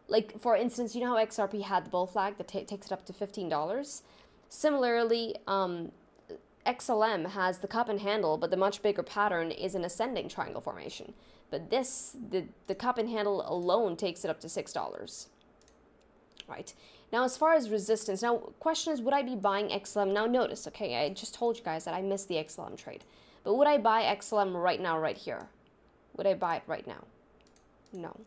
like, for instance, you know how XRP had the bull flag that takes it up to $15? Similarly, XLM has the cup and handle, but the much bigger pattern is an ascending triangle formation. But this, the cup and handle alone takes it up to $6. Right. Now, as far as resistance, now, question is, would I be buying XLM? Now, notice, okay, I just told you guys that I missed the XLM trade. But would I buy XLM right now, right here? Would I buy it right now? No.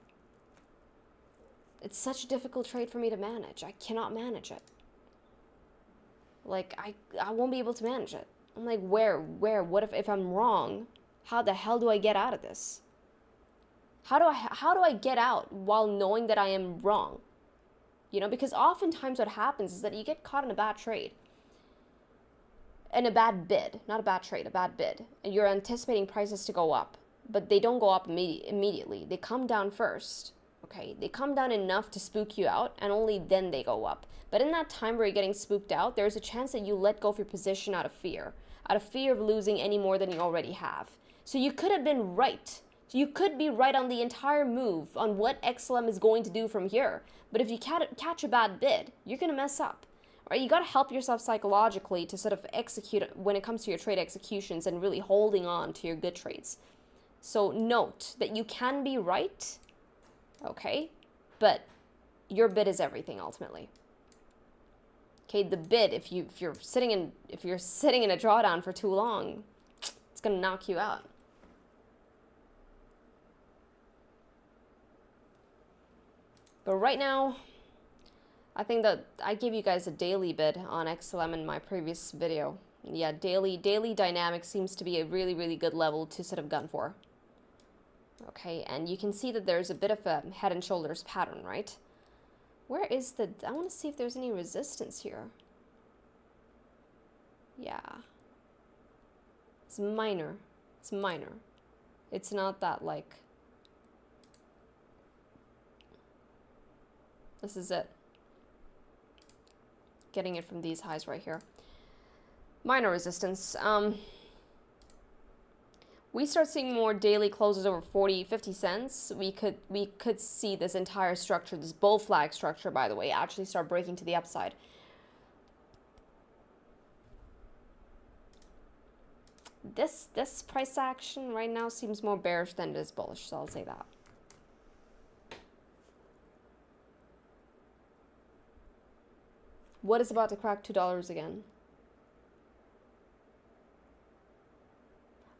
It's such a difficult trade for me to manage. I cannot manage it. Like, I won't be able to manage it. I'm like, where, what if I'm wrong? How the hell do I get out of this? How do I get out while knowing that I am wrong? You know, because oftentimes what happens is that you get caught in a bad trade. In a bad bid, not a bad trade, a bad bid. And you're anticipating prices to go up, but they don't go up immediately. They come down first, okay? They come down enough to spook you out, and only then they go up. But in that time where you're getting spooked out, there's a chance that you let go of your position out of fear of losing any more than you already have. So you could have been right. So you could be right on the entire move on what XLM is going to do from here. But if you catch a bad bid, you're going to mess up. Right? You got to help yourself psychologically to sort of execute when it comes to your trade executions and really holding on to your good trades. So note that you can be right, okay, but your bid is everything ultimately. Okay, the bid, if you're sitting in a drawdown for too long, it's going to knock you out. But right now, I think that I gave you guys a daily bid on XLM in my previous video. Yeah, daily dynamic seems to be a really good level to sort of gun for. Okay, and you can see that there's a bit of a head and shoulders pattern, right? Where is I want to see if there's any resistance here. Yeah. It's minor. It's minor. It's not that, like... This is it. Getting it from these highs right here. Minor resistance. We start seeing more daily closes over 40, 50 cents. We could see this entire structure, this bull flag structure, by the way, actually start breaking to the upside. This price action right now seems more bearish than it is bullish, so I'll say that. What is about to crack $2 again?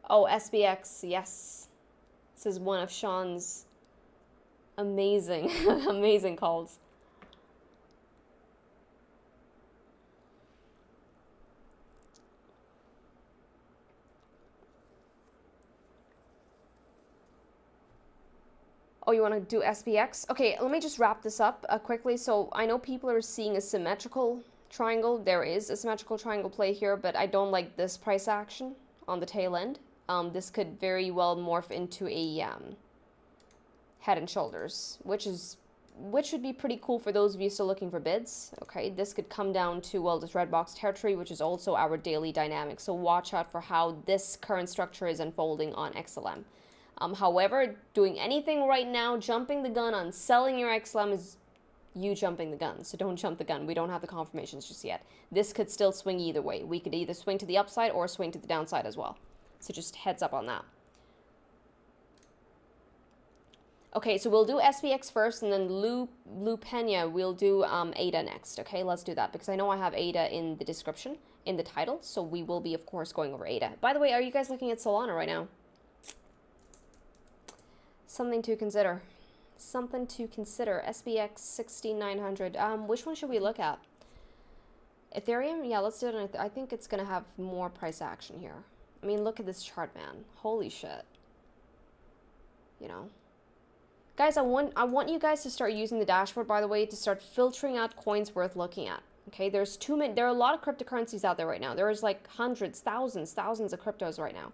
Oh, SBX, yes. This is one of Sean's amazing, amazing calls. Oh, you want to do SPX? Okay, let me just wrap this up quickly. So I know people are seeing a symmetrical triangle. There is a symmetrical triangle play here, but I don't like this price action on the tail end. This could very well morph into a head and shoulders, which would be pretty cool for those of you still looking for bids. Okay, this could come down to, well, this red box territory, which is also our daily dynamic. So watch out for how this current structure is unfolding on XLM. However, doing anything right now, jumping the gun on selling your XLM is you jumping the gun. So don't jump the gun. We don't have the confirmations just yet. This could still swing either way. We could either swing to the upside or swing to the downside as well. So just heads up on that. Okay, so we'll do SPX first, and then Lupenia, we'll do ADA next. Okay, let's do that, because I know I have ADA in the description, in the title, so we will be, of course, going over ADA. By the way, are you guys looking at Solana right now? Something to consider. Something to consider. SPX 6900. Which one should we look at? Ethereum? Yeah, let's do it. I think it's going to have more price action here. I mean, look at this chart, man. Holy shit. You know? Guys, I want you guys to start using the dashboard, by the way, to start filtering out coins worth looking at. Okay, there are a lot of cryptocurrencies out there right now. There is like hundreds, thousands of cryptos right now.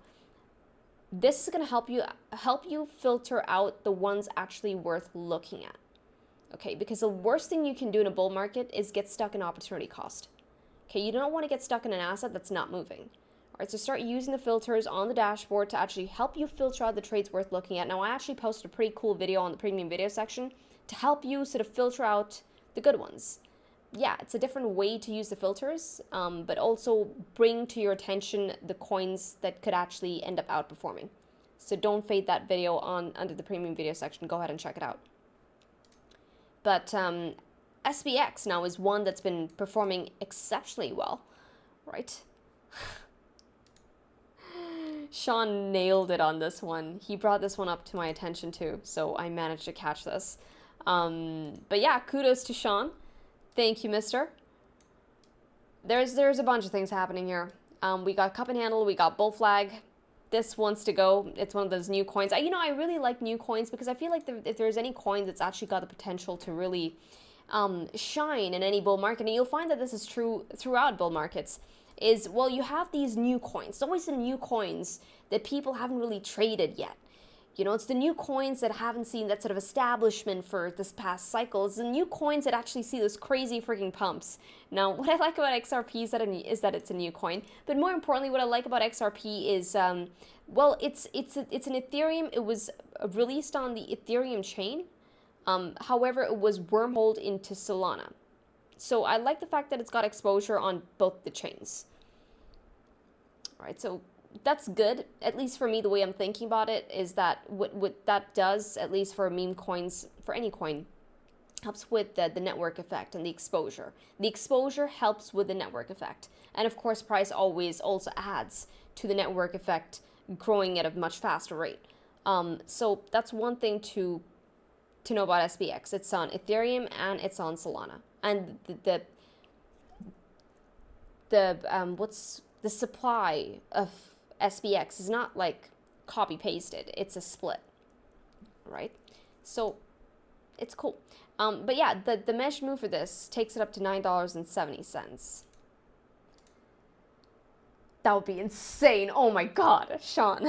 This is going to help you filter out the ones actually worth looking at. Okay, because the worst thing you can do in a bull market is get stuck in opportunity cost. Okay, you don't want to get stuck in an asset that's not moving. All right, so start using the filters on the dashboard to actually help you filter out the trades worth looking at. Now, I actually posted a pretty cool video on the premium video section to help you sort of filter out the good ones. Yeah, it's a different way to use the filters, but also bring to your attention the coins that could actually end up outperforming. So don't fade that video under the premium video section. Go ahead and check it out. But SPX now is one that's been performing exceptionally well, right? Sean nailed it on this one. He brought this one up to my attention too, so I managed to catch this. But yeah, kudos to Sean. Thank you, mister. There's a bunch of things happening here. We got cup and handle, we got bull flag. This wants to go. It's one of those new coins. I really like new coins because I feel like if there's any coin that's actually got the potential to really shine in any bull market, and you'll find that this is true throughout bull markets, is, well, you have these new coins. It's always the new coins that people haven't really traded yet. You know, it's the new coins that haven't seen that sort of establishment for this past cycle. It's the new coins that actually see those crazy freaking pumps. Now, what I like about XRP is that it's a new coin. But more importantly, what I like about XRP is, well, it's an Ethereum. It was released on the Ethereum chain. However, it was wormholed into Solana. So I like the fact that it's got exposure on both the chains. All right, so that's good, at least for me. The way I'm thinking about it is that what that does, at least for meme coins, for any coin, helps with the network effect and the exposure. The exposure helps with the network effect. And of course, price always also adds to the network effect, growing at a much faster rate. So that's one thing to know about SPX. It's on Ethereum and it's on Solana. And the supply of SPX is not like copy pasted, it's a split, right? So it's cool. But yeah, the mesh move for this takes it up to $9.70. That would be insane. Oh my god, Sean.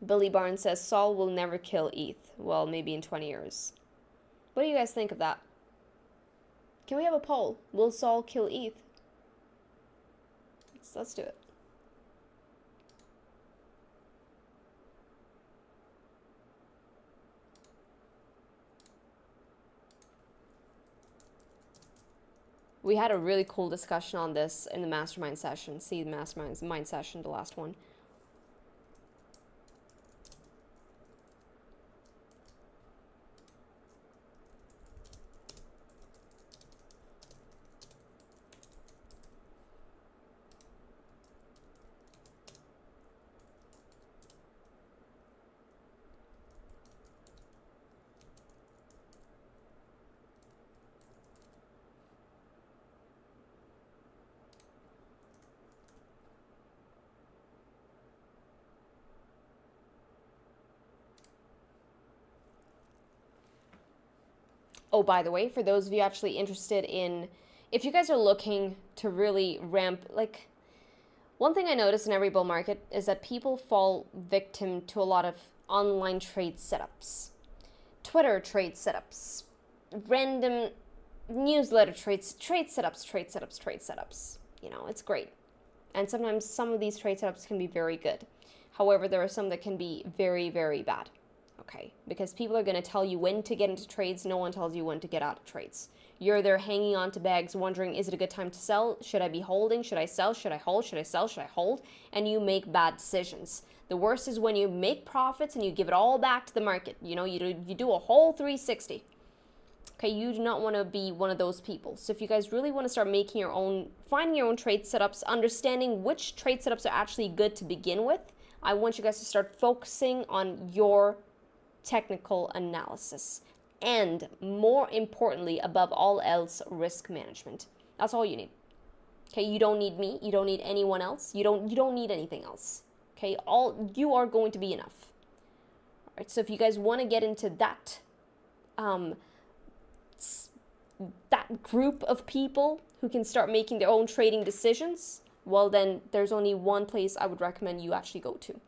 Billy Barnes says Sol will never kill ETH. Well, maybe in 20 years. What do you guys think of that? Can we have a poll? Will Sol kill ETH? Let's do it. We had a really cool discussion on this in the mastermind session. See the mastermind session, the last one. Oh, by the way, for those of you actually interested in, if you guys are looking to really ramp, like, one thing I notice in every bull market is that people fall victim to a lot of online trade setups, Twitter trade setups, random newsletter trade setups. You know, it's great. And sometimes some of these trade setups can be very good. However, there are some that can be very, very bad. okay? Because people are going to tell you when to get into trades. No one tells you when to get out of trades. You're there hanging on to bags, wondering, is it a good time to sell? Should I be holding? Should I sell? Should I hold? Should I sell? Should I hold? And you make bad decisions. The worst is when you make profits and you give it all back to the market. You know, you do a whole 360. Okay, you do not want to be one of those people. So if you guys really want to start making your own, finding your own trade setups, understanding which trade setups are actually good to begin with, I want you guys to start focusing on your technical analysis. And more importantly, above all else, risk management. That's all you need. Okay, you don't need me. You don't need anyone else. You don't need anything else. Okay, you are going to be enough. All right, so if you guys want to get into that, that group of people who can start making their own trading decisions, well then there's only one place I would recommend you actually go to.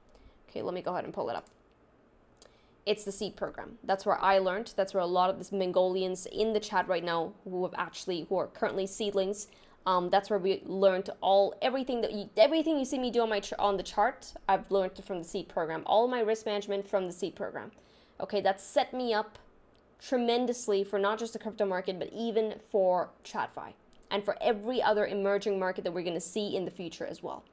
Okay, let me go ahead and pull it up. It's the seed program. That's where I learned. That's where a lot of the Mongolians in the chat right now who are currently seedlings. That's where we learned everything you see me do on the chart. I've learned from the seed program. All my risk management from the seed program. Okay, that set me up tremendously for not just the crypto market, but even for TradFi and for every other emerging market that we're going to see in the future as well.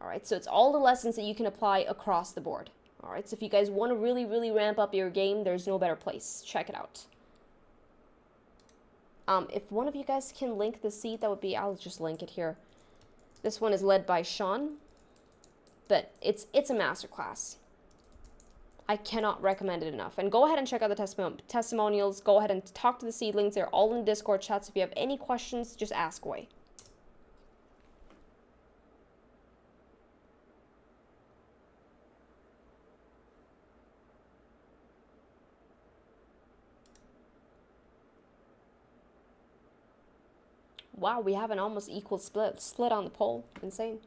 All right, so it's all the lessons that you can apply across the board. All right, so if you guys want to really, really ramp up your game, there's no better place. Check it out. If one of you guys can link the seed, that would be, I'll just link it here. This one is led by Sean, but it's a masterclass. I cannot recommend it enough. And go ahead and check out the testimonials. Go ahead and talk to the seedlings. They're all in the Discord chat. So if you have any questions, just ask away. Wow, we have an almost equal split on the poll. Insane.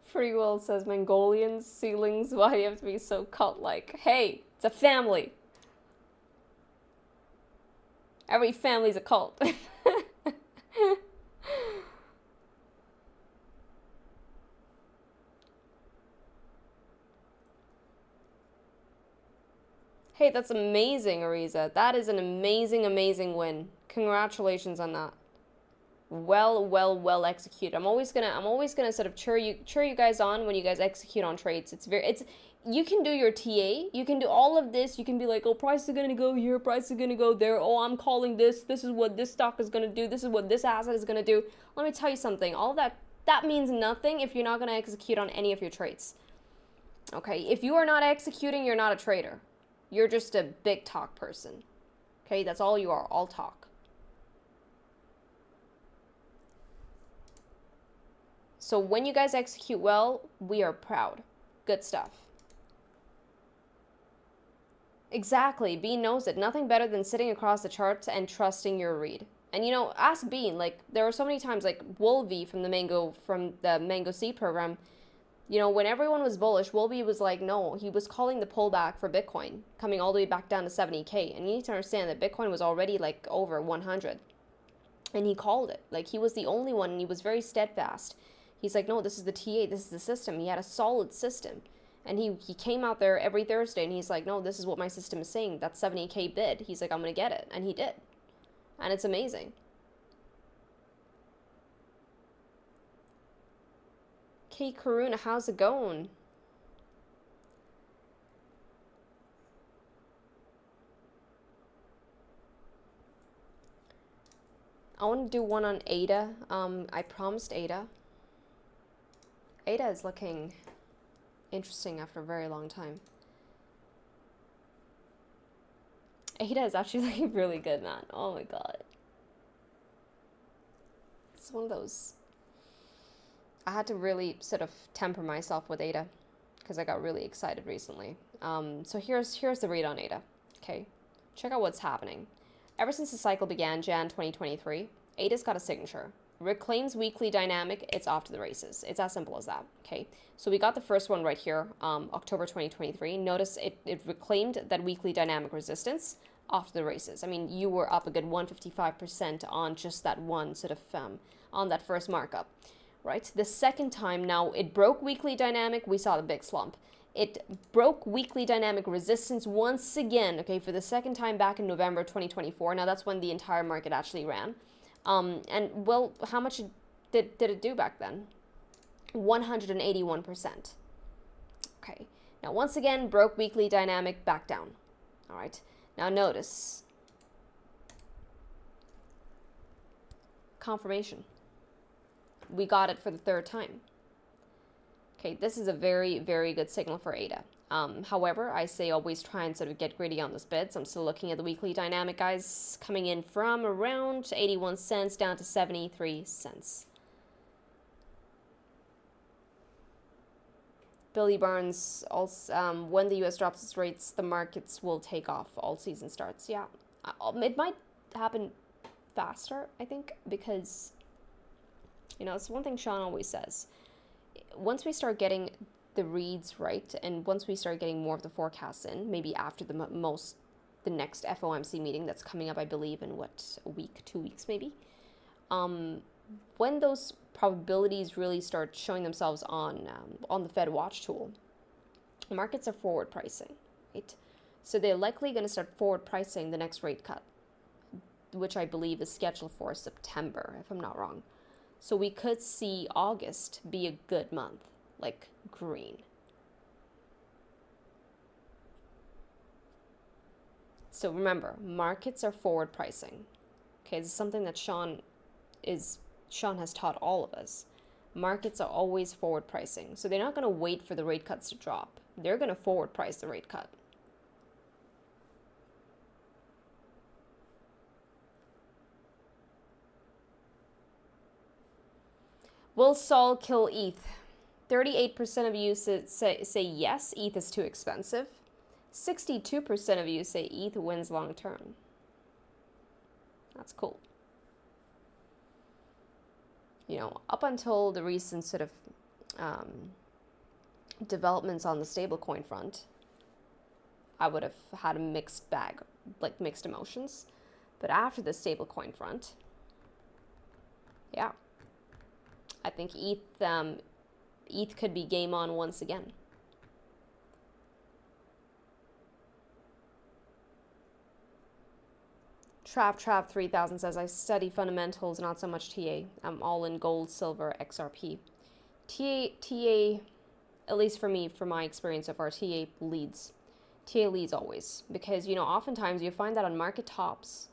Free Will says, Mongolians, seedlings, why do you have to be so cult-like? Hey, it's a family. Every family's a cult. Hey, that's amazing, Ariza. That is an amazing, amazing win. Congratulations on that. Well executed. I'm always gonna sort of cheer you guys on when you guys execute on trades. You can do your TA, you can do all of this, you can be like, oh, price is gonna go here, price is gonna go there, oh, I'm calling this is what this stock is gonna do, this is what this asset is gonna do. Let me tell you something, all that means nothing if you're not gonna execute on any of your trades. Okay, if you are not executing, you're not a trader. You're just a big talk person. Okay, that's all you are, all talk. So when you guys execute well, we are proud. Good stuff. Exactly, Bean knows it. Nothing better than sitting across the charts and trusting your read. And you know, ask Bean, like, there were so many times, like, Wolvie from the Mango Seed program, you know, when everyone was bullish, Wolvie was like, no, he was calling the pullback for Bitcoin, coming all the way back down to 70K. And you need to understand that Bitcoin was already, like, over 100. And he called it. Like, he was the only one, and he was very steadfast. He's like, no, this is the TA, this is the system. He had a solid system. And he came out there every Thursday, and he's like, no, this is what my system is saying. That's 70K bid. He's like, I'm going to get it. And he did. And it's amazing. Hey, Karuna, how's it going? I want to do one on ADA. I promised ADA. ADA is looking interesting after a very long time. ADA is actually looking really good, man. Oh my god. It's one of those. I had to really sort of temper myself with ADA because I got really excited recently. So here's the read on ADA. Okay, check out what's happening. Ever since the cycle began, Jan 2023, ADA's got a signature. Reclaims weekly dynamic, it's off to the races. It's as simple as that, okay? So we got the first one right here, October 2023. Notice it reclaimed that weekly dynamic resistance, off to the races. I mean, you were up a good 155% on just that one sort of, on that first markup, right? The second time now, it broke weekly dynamic, we saw the big slump. It broke weekly dynamic resistance once again, okay, for the second time back in November 2024. Now that's when the entire market actually ran. And well, how much did it do back then? 181%. Okay, now once again, broke weekly dynamic back down. All right, now notice confirmation. We got it for the third time. Okay, this is a very, very good signal for ADA. However, I say always try and sort of get greedy on this bid. So I'm still looking at the weekly dynamic, guys, coming in from around 81 cents down to 73 cents. Billy Barnes, also, when the US drops its rates, the markets will take off. All season starts. Yeah, it might happen faster, I think, because, you know, it's one thing Sean always says. Once we start getting the reads right, and once we start getting more of the forecasts in, maybe after the next FOMC meeting that's coming up, I believe, in a week, 2 weeks maybe, when those probabilities really start showing themselves on the Fed Watch tool, markets are forward pricing, right? So they're likely going to start forward pricing the next rate cut, which I believe is scheduled for September, if I'm not wrong. So we could see August be a good month, like green. So remember, markets are forward pricing. Okay, this is something that Sean has taught all of us. Markets are always forward pricing. So they're not going to wait for the rate cuts to drop. They're going to forward price the rate cut. Will Sol kill ETH? 38% of you say yes, ETH is too expensive. 62% of you say ETH wins long term. That's cool. You know, up until the recent sort of developments on the stablecoin front, I would have had a mixed bag, like mixed emotions. But after the stablecoin front, yeah, I think ETH could be game on once again. Trap 3000 says, I study fundamentals, not so much TA. I'm all in gold, silver, XRP. TA, at least for me, from my experience so far, TA leads. TA leads always. Because, you know, oftentimes you find that on market tops,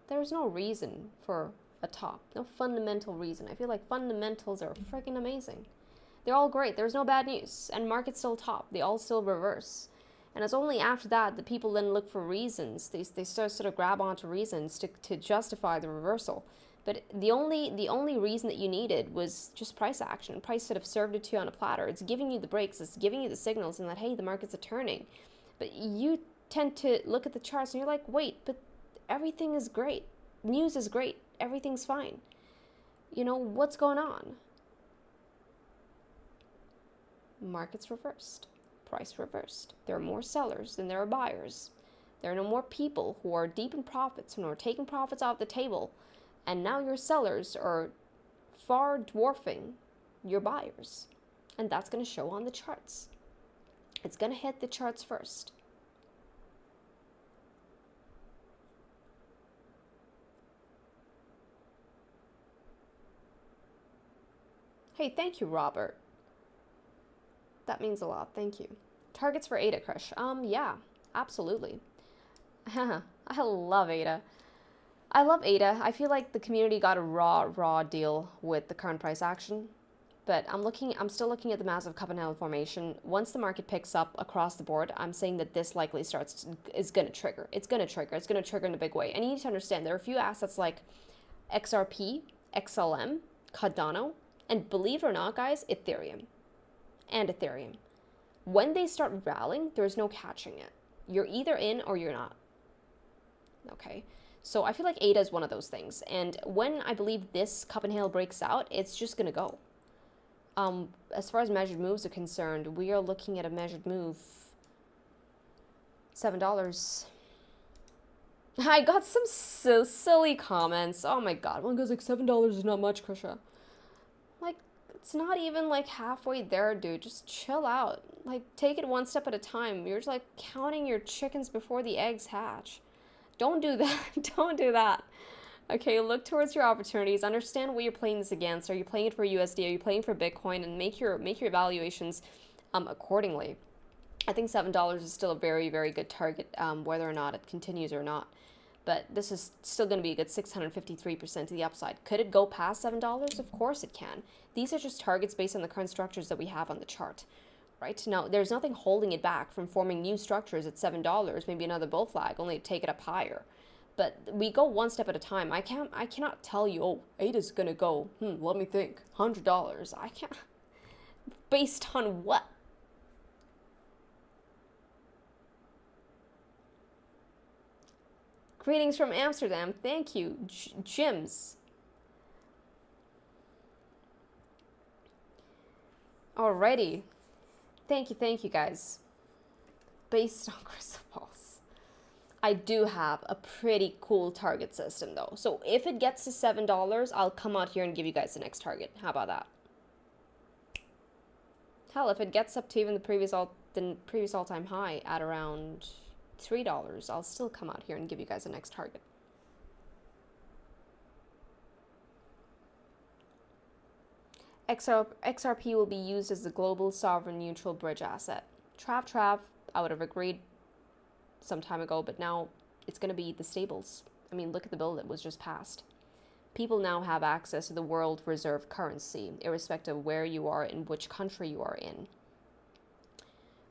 there's no reason for a top. No fundamental reason. I feel like fundamentals are freaking amazing. They're all great. There's no bad news. And markets still top. They all still reverse. And it's only after that that people then look for reasons. They sort of grab onto reasons to justify the reversal. But the only reason that you needed was just price action. Price sort of served it to you on a platter. It's giving you the breaks. It's giving you the signals and that, hey, the markets are turning. But you tend to look at the charts and you're like, wait, but everything is great. News is great. Everything's fine. You know, what's going on? Markets reversed. Price reversed. There are more sellers than there are buyers. There are no more people who are deep in profits, who are taking profits off the table. And now your sellers are far dwarfing your buyers. And that's going to show on the charts. It's going to hit the charts first. Hey, thank you, Robert. That means a lot. Thank you. Targets for ADA, Crush. Yeah, absolutely. I love ADA. I love ADA. I feel like the community got a raw deal with the current price action. But I'm still looking at the massive cup and handle formation. Once the market picks up across the board, I'm saying that this likely is going to trigger. It's going to trigger in a big way. And you need to understand there are a few assets like XRP, XLM, Cardano, and believe it or not, guys, Ethereum. When they start rallying, there's no catching it. You're either in or you're not. Okay. So I feel like ADA is one of those things. And when I believe this cup and handle breaks out, it's just going to go. As far as measured moves are concerned, we are looking at a measured move. $7. I got some so silly comments. Oh my god. One goes like $7 is not much, Krisha. Like, it's not even like halfway there, dude. Just chill out. Like, take it one step at a time. You're just like counting your chickens before the eggs hatch. Don't do that. Don't do that. Okay, look towards your opportunities. Understand what you're playing this against. Are you playing it for USD? Are you playing for Bitcoin? And make your evaluations accordingly. I think $7 is still a very, very good target, whether or not it continues or not. But this is still going to be a good 653% to the upside. Could it go past $7? Of course it can. These are just targets based on the current structures that we have on the chart. Right? Now, there's nothing holding it back from forming new structures at $7, maybe another bull flag, only to take it up higher. But we go one step at a time. I cannot tell you, oh, ADA's going to go, let me think, $100. I can't. Based on what? Greetings from Amsterdam. Thank you, Jims. Alrighty. Thank you, guys. Based on crystal balls. I do have a pretty cool target system though. So if it gets to $7, I'll come out here and give you guys the next target. How about that? Hell, if it gets up to even the previous all-time high at around $3, I'll still come out here and give you guys the next target. XRP will be used as the global sovereign neutral bridge asset. Trav, I would have agreed some time ago, but now it's going to be the stables. I mean, look at the bill that was just passed. People now have access to the world reserve currency, irrespective of where you are and which country you are in.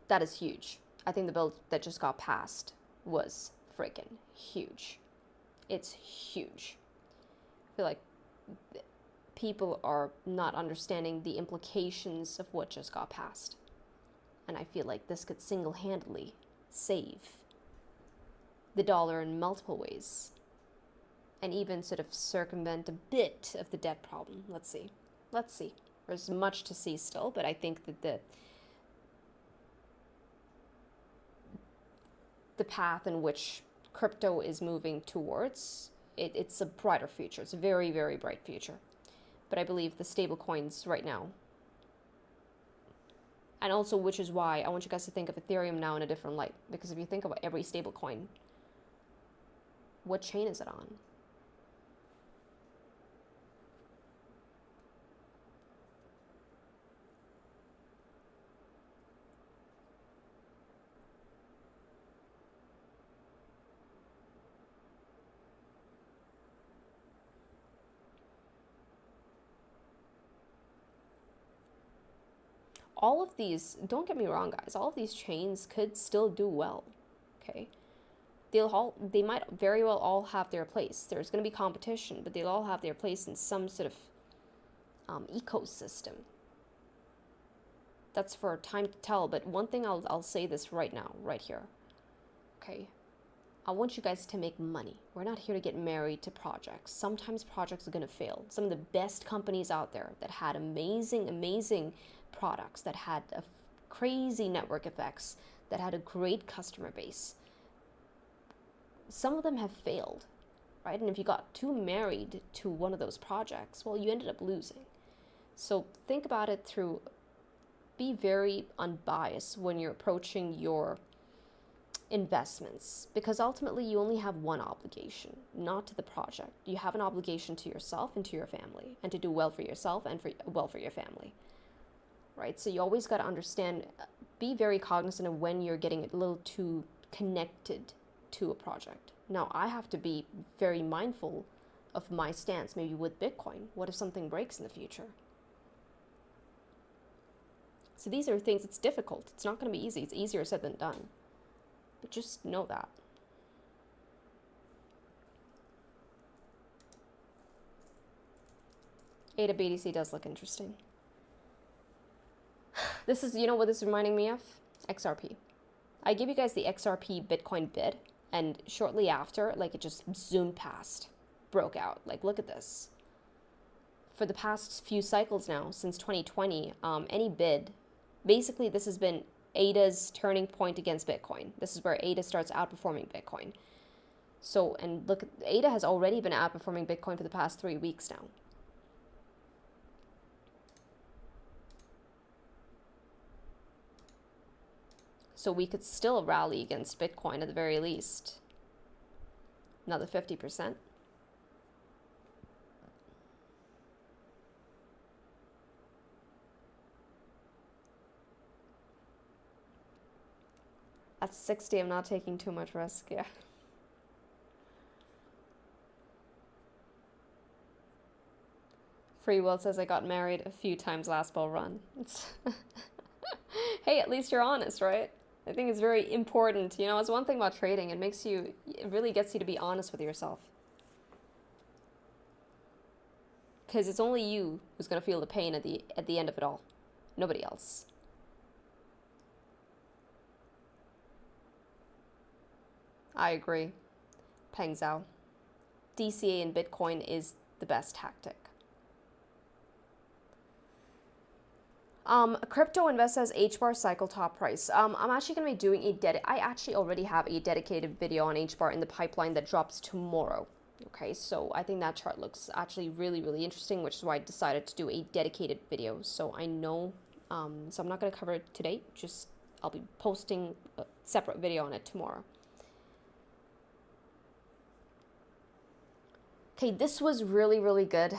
That is huge. I think the bill that just got passed was freaking huge. It's huge. I feel like people are not understanding the implications of what just got passed. And I feel like this could single-handedly save the dollar in multiple ways and even sort of circumvent a bit of the debt problem. Let's see. There's much to see still, but I think that the path in which crypto is moving towards, it's a brighter future. It's a very, very bright future. But I believe the stable coins right now, and also which is why I want you guys to think of Ethereum now in a different light, because if you think about every stable coin, what chain is it on? All of these, don't get me wrong, guys, all of these chains could still do well, okay? They might very well all have their place. There's going to be competition, but they'll all have their place in some sort of ecosystem. That's for time to tell, but one thing I'll say this right now, right here, okay? I want you guys to make money. We're not here to get married to projects. Sometimes projects are going to fail. Some of the best companies out there that had amazing products, that had a crazy network effects, that had a great customer base, some of them have failed, right? And if you got too married to one of those projects, well, you ended up losing. So think about it through, be very unbiased when you're approaching your investments, because ultimately you only have one obligation, not to the project. You have an obligation to yourself and to your family, and to do well for yourself and well for your family, right? So you always got to understand, be very cognizant of when you're getting a little too connected to a project. Now, I have to be very mindful of my stance, maybe with Bitcoin. What if something breaks in the future? So these are things, it's difficult. It's not going to be easy. It's easier said than done. But just know that. ADA BTC does look interesting. This is, you know what this is reminding me of? XRP. I gave you guys the XRP Bitcoin bid, and shortly after, like, it just zoomed past, broke out. Like, look at this. For the past few cycles now, since 2020, any bid, basically this has been ADA's turning point against Bitcoin. This is where ADA starts outperforming Bitcoin. So, and look, ADA has already been outperforming Bitcoin for the past 3 weeks now. So we could still rally against Bitcoin at the very least. Another 50%. At 60, I'm not taking too much risk, yeah. Free Will says I got married a few times last bull run. Hey, at least you're honest, right? I think it's very important. You know, it's one thing about trading. It really gets you to be honest with yourself. Because it's only you who's going to feel the pain at the end of it all. Nobody else. I agree. Peng Zhao. DCA in Bitcoin is the best tactic. Crypto Invest says HBAR cycle top price. I'm actually going to be doing I actually already have a dedicated video on HBAR in the pipeline that drops tomorrow. Okay, so I think that chart looks actually really, really interesting, which is why I decided to do a dedicated video. So I know, so I'm not going to cover it today, just I'll be posting a separate video on it tomorrow. Okay, this was really, really good.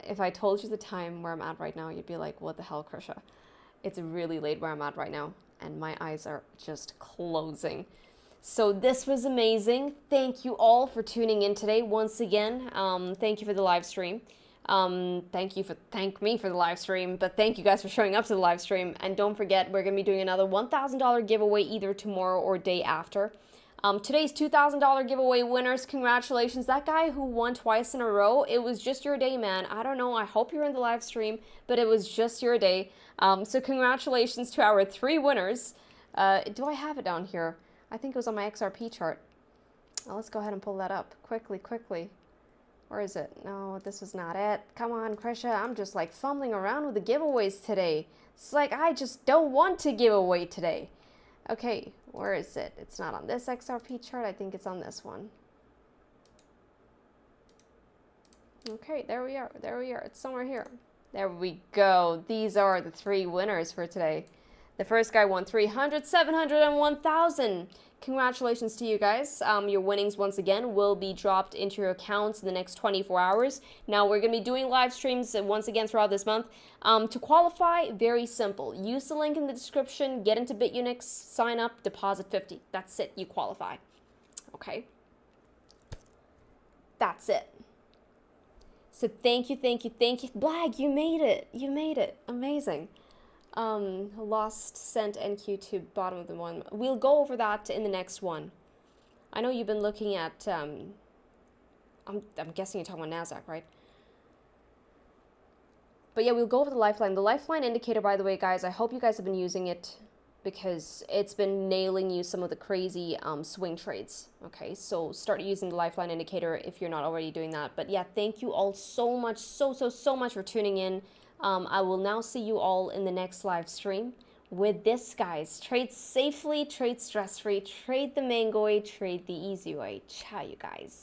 If I told you the time where I'm at right now, you'd be like, what the hell, Krisha? It's really late where I'm at right now, and my eyes are just closing. So this was amazing. Thank you all for tuning in today. Once again, thank you for the live stream. Thank me for the live stream, but thank you guys for showing up to the live stream. And don't forget, we're going to be doing another $1,000 giveaway either tomorrow or day after. Today's $2,000 giveaway winners, congratulations. That guy who won twice in a row, it was just your day, man. I don't know, I hope you're in the live stream, but it was just your day. So congratulations to our 3 winners. Do I have it down here? I think it was on my XRP chart. Let's go ahead and pull that up quickly. Where is it? No, this was not it. Come on, Krisha, I'm just like fumbling around with the giveaways today. It's like I just don't want to give away today. Okay, where is it? It's not on this XRP chart. I think it's on this one. Okay, there we are. It's somewhere here. There we go. These are the 3 winners for today. The first guy won 300, 700, and 1,000. Congratulations to you guys. Your winnings, once again, will be dropped into your accounts in the next 24 hours. Now, we're going to be doing live streams once again throughout this month. To qualify, very simple. Use the link in the description, get into Bitunix, sign up, deposit 50. That's it. You qualify. Okay? That's it. So thank you. Blag, you made it. Amazing. Lost sent NQ to bottom of the one. We'll go over that in the next one. I know you've been looking at, I'm guessing you're talking about NASDAQ, right? But yeah, we'll go over the Lifeline. The Lifeline indicator, by the way, guys, I hope you guys have been using it because it's been nailing you some of the crazy swing trades. Okay, so start using the Lifeline indicator if you're not already doing that. But yeah, thank you all so much, so much for tuning in. I will now see you all in the next live stream with this, guys. Trade safely, trade stress-free, trade the mango way, trade the easy way. Ciao, you guys.